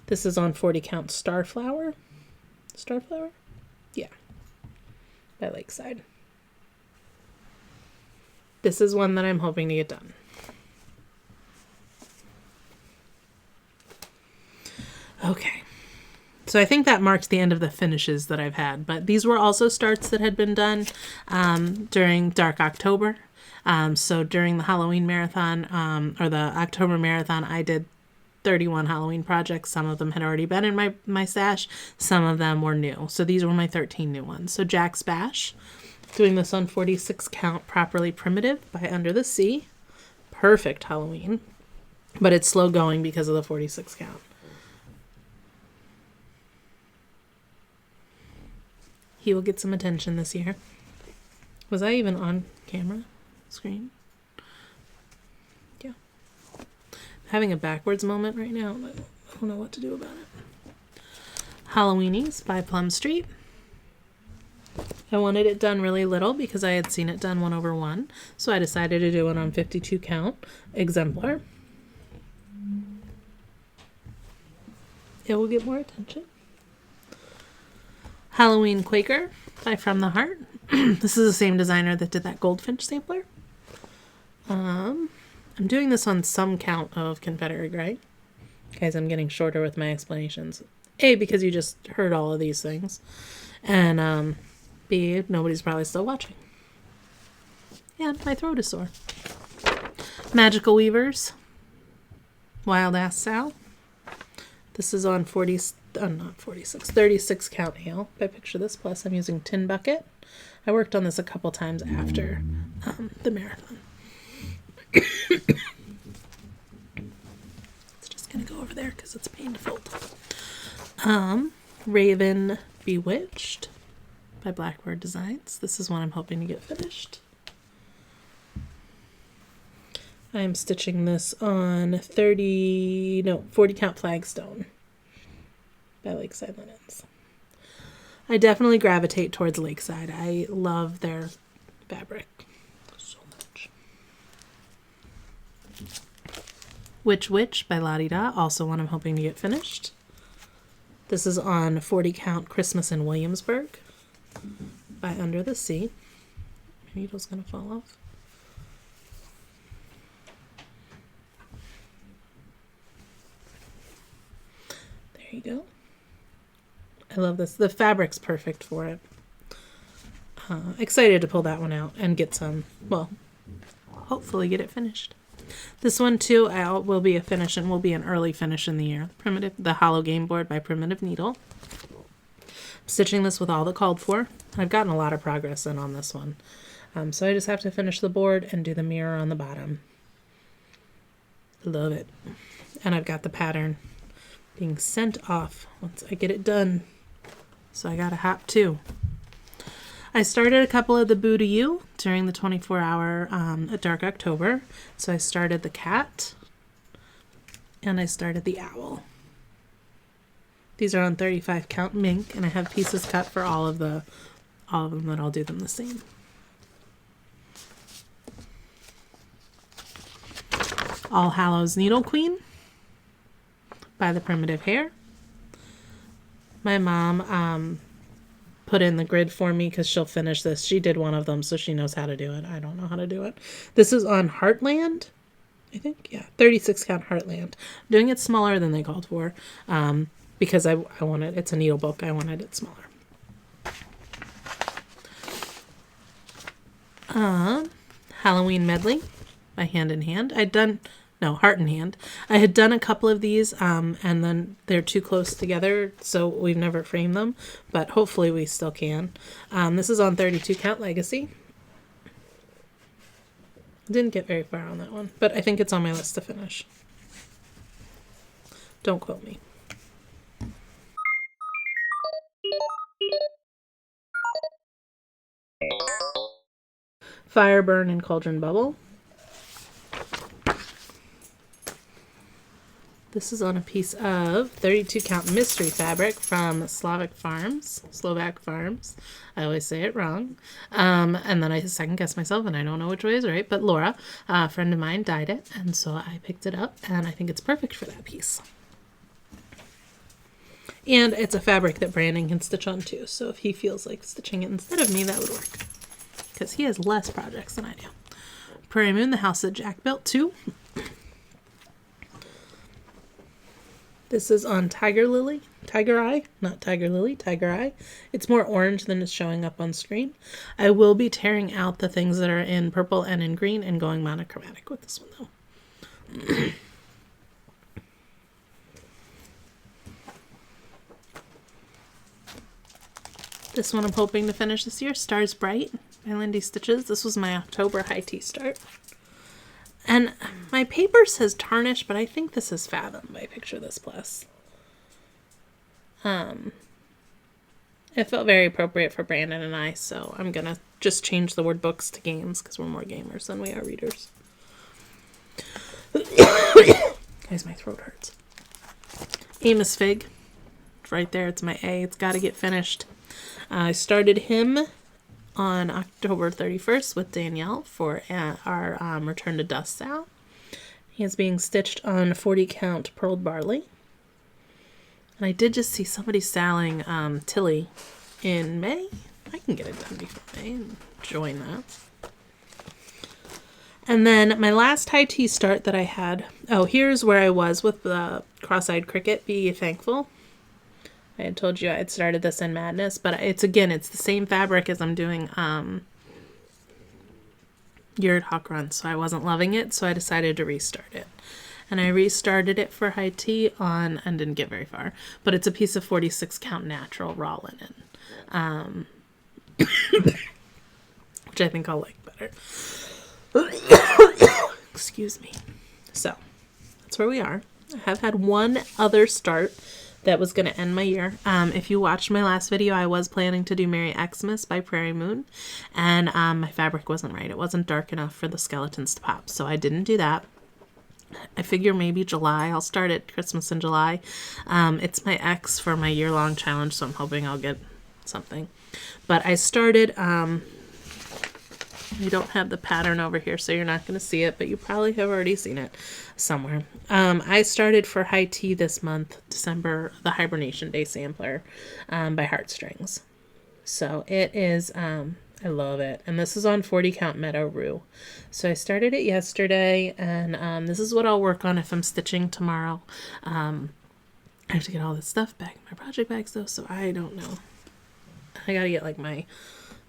This is on 40 count Starflower. Starflower? Yeah. By Lakeside. This is one that I'm hoping to get done. Okay. So I think that marked the end of the finishes that I've had, but these were also starts that had been done during Dark October. So during the Halloween marathon, or the October marathon, I did 31 Halloween projects. Some of them had already been in my stash. Some of them were new. So these were my 13 new ones. So Jack's Bash, doing this on 46 count Properly Primitive by Under the Sea. Perfect Halloween, but it's slow going because of the 46 count. He will get some attention this year. Was I even on camera screen? Yeah. Having a backwards moment right now. I don't know what to do about it. Halloweenies by Plum Street. I wanted it done really little because I had seen it done 1/1. So I decided to do it on 52 count exemplar. It will get more attention. Halloween Quaker by From the Heart. This is the same designer that did that Goldfinch sampler. I'm doing this on some count of Confederate Gray. Guys, I'm getting shorter with my explanations. A, because you just heard all of these things. And B, nobody's probably still watching. And my throat is sore. Magical Weavers. Wild Ass Sal. This is on 36 count ale by Picture This Plus. I'm using Tin Bucket. I worked on this a couple times after the marathon. It's just going to go over there because it's painful. Raven Bewitched by Blackbird Designs. This is one I'm hoping to get finished. I'm stitching this on 40 count Flagstone by Lakeside Linens. I definitely gravitate towards Lakeside. I love their fabric so much. Witch by Lottie Da, also one I'm hoping to get finished. This is on 40 count Christmas in Williamsburg by Under the Sea. My needle's gonna fall off. There you go. I love this. The fabric's perfect for it. Excited to pull that one out and get some, well, hopefully get it finished. This one too will be a finish and will be an early finish in the year. The Hollow Game Board by Primitive Needle. I'm stitching this with all the called for. I've gotten a lot of progress in on this one. So I just have to finish the board and do the mirror on the bottom. Love it. And I've got the pattern being sent off once I get it done. So I got a hop too. I started a couple of the Boo to You during the 24-hour Dark October. So I started the cat and I started the owl. These are on 35 count mink, and I have pieces cut for all of them that I'll do them the same. All Hallows Needle Queen by the Primitive Hare. My mom put in the grid for me because she'll finish this. She did one of them, so she knows how to do it. I don't know how to do it. This is on Heartland, I think. Yeah, 36 count Heartland. I'm doing it smaller than they called for because I wanted, it's a needle book. I wanted it smaller. Halloween medley by Hand in Hand. Heart in Hand. I had done a couple of these, and then they're too close together, so we've never framed them, but hopefully we still can. This is on 32 count Legacy. Didn't get very far on that one, but I think it's on my list to finish. Don't quote me. Fireburn and Cauldron Bubble. This is on a piece of 32 count mystery fabric from Slovak Farms. I always say it wrong. And then I second guess myself and I don't know which way is right, but Laura, a friend of mine, dyed it. And so I picked it up and I think it's perfect for that piece. And it's a fabric that Brandon can stitch on too. So if he feels like stitching it instead of me, that would work. Because he has less projects than I do. Prairie Moon, the house that Jack built too. This is on Tiger Eye. It's more orange than is showing up on screen. I will be tearing out the things that are in purple and in green and going monochromatic with this one though. This one I'm hoping to finish this year, Stars Bright by Lindy Stitches. This was my October high tea start. And my paper says tarnish, but I think this is Fathom by Picture This Plus. It felt very appropriate for Brandon and I, so I'm going to just change the word books to games because we're more gamers than we are readers. Guys, my throat hurts. Amos Fig. It's right there. It's my A. It's got to get finished. I started him on October 31st with Danielle for our Return to Dust sale. He is being stitched on 40 count Pearled Barley. And I did just see somebody selling Tilly in May. I can get it done before May and join that. And then my last high tea start that I had. Oh, here's where I was with the Cross-Eyed Cricket, Be Thankful. I had told you I had started this in Madness, but it's the same fabric as I'm doing Yurt Hawk Run, so I wasn't loving it, so I decided to restart it. And I restarted it for high tea and didn't get very far, but it's a piece of 46 count natural raw linen, which I think I'll like better. Excuse me. So that's where we are. I have had one other start that was going to end my year. If you watched my last video, I was planning to do Merry Xmas by Prairie Moon, and my fabric wasn't right. It wasn't dark enough for the skeletons to pop, so I didn't do that. I figure maybe July. I'll start at Christmas in July. It's my X for my year-long challenge, so I'm hoping I'll get something. But I started... you don't have the pattern over here, so you're not going to see it, but you probably have already seen it somewhere. I started for high tea this month, December, the Hibernation Day sampler by Heartstrings. So it is, I love it. And this is on 40 count Meadow Rue. So I started it yesterday, and this is what I'll work on if I'm stitching tomorrow. I have to get all this stuff back in my project bags though, so I don't know. I gotta get like I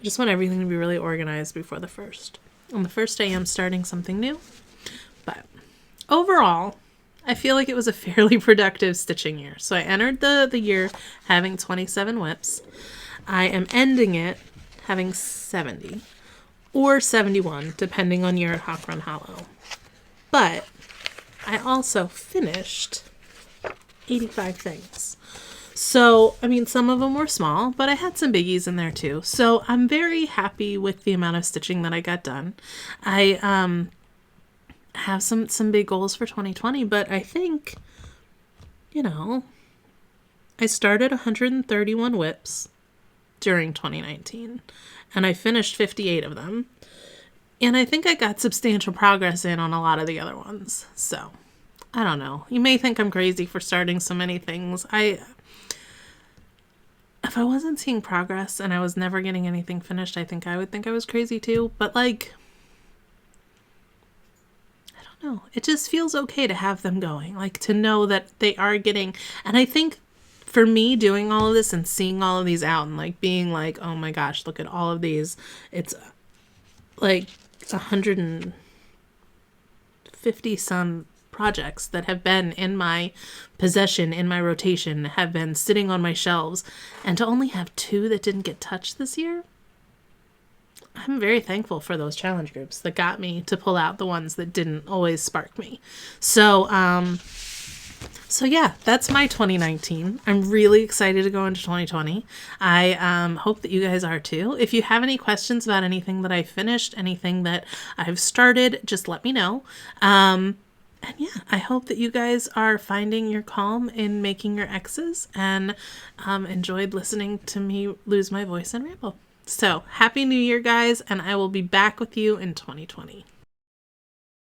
just want everything to be really organized before the 1st. On the 1st, I am starting something new. But overall, I feel like it was a fairly productive stitching year. So I entered the year having 27 whips. I am ending it having 70 or 71, depending on your Hawk Run Hollow. But I also finished 85 things. So, I mean, some of them were small, but I had some biggies in there too. So I'm very happy with the amount of stitching that I got done. I have some big goals for 2020, but I think, I started 131 whips during 2019, and I finished 58 of them. And I think I got substantial progress in on a lot of the other ones. So, I don't know. You may think I'm crazy for starting so many things. if I wasn't seeing progress and I was never getting anything finished, I think I would think I was crazy too. But like, I don't know. It just feels okay to have them going, like to know that they are getting. And I think for me doing all of this and seeing all of these out and like being like, oh my gosh, look at all of these. It's like 150 some projects that have been in my possession, in my rotation, have been sitting on my shelves, and to only have 2 that didn't get touched this year, I'm very thankful for those challenge groups that got me to pull out the ones that didn't always spark me. So yeah, that's my 2019. I'm really excited to go into 2020. I hope that you guys are too. If you have any questions about anything that I finished, anything that I've started, just let me know. And yeah, I hope that you guys are finding your calm in making your X's and enjoyed listening to me lose my voice and ramble. So happy New Year, guys, and I will be back with you in 2020.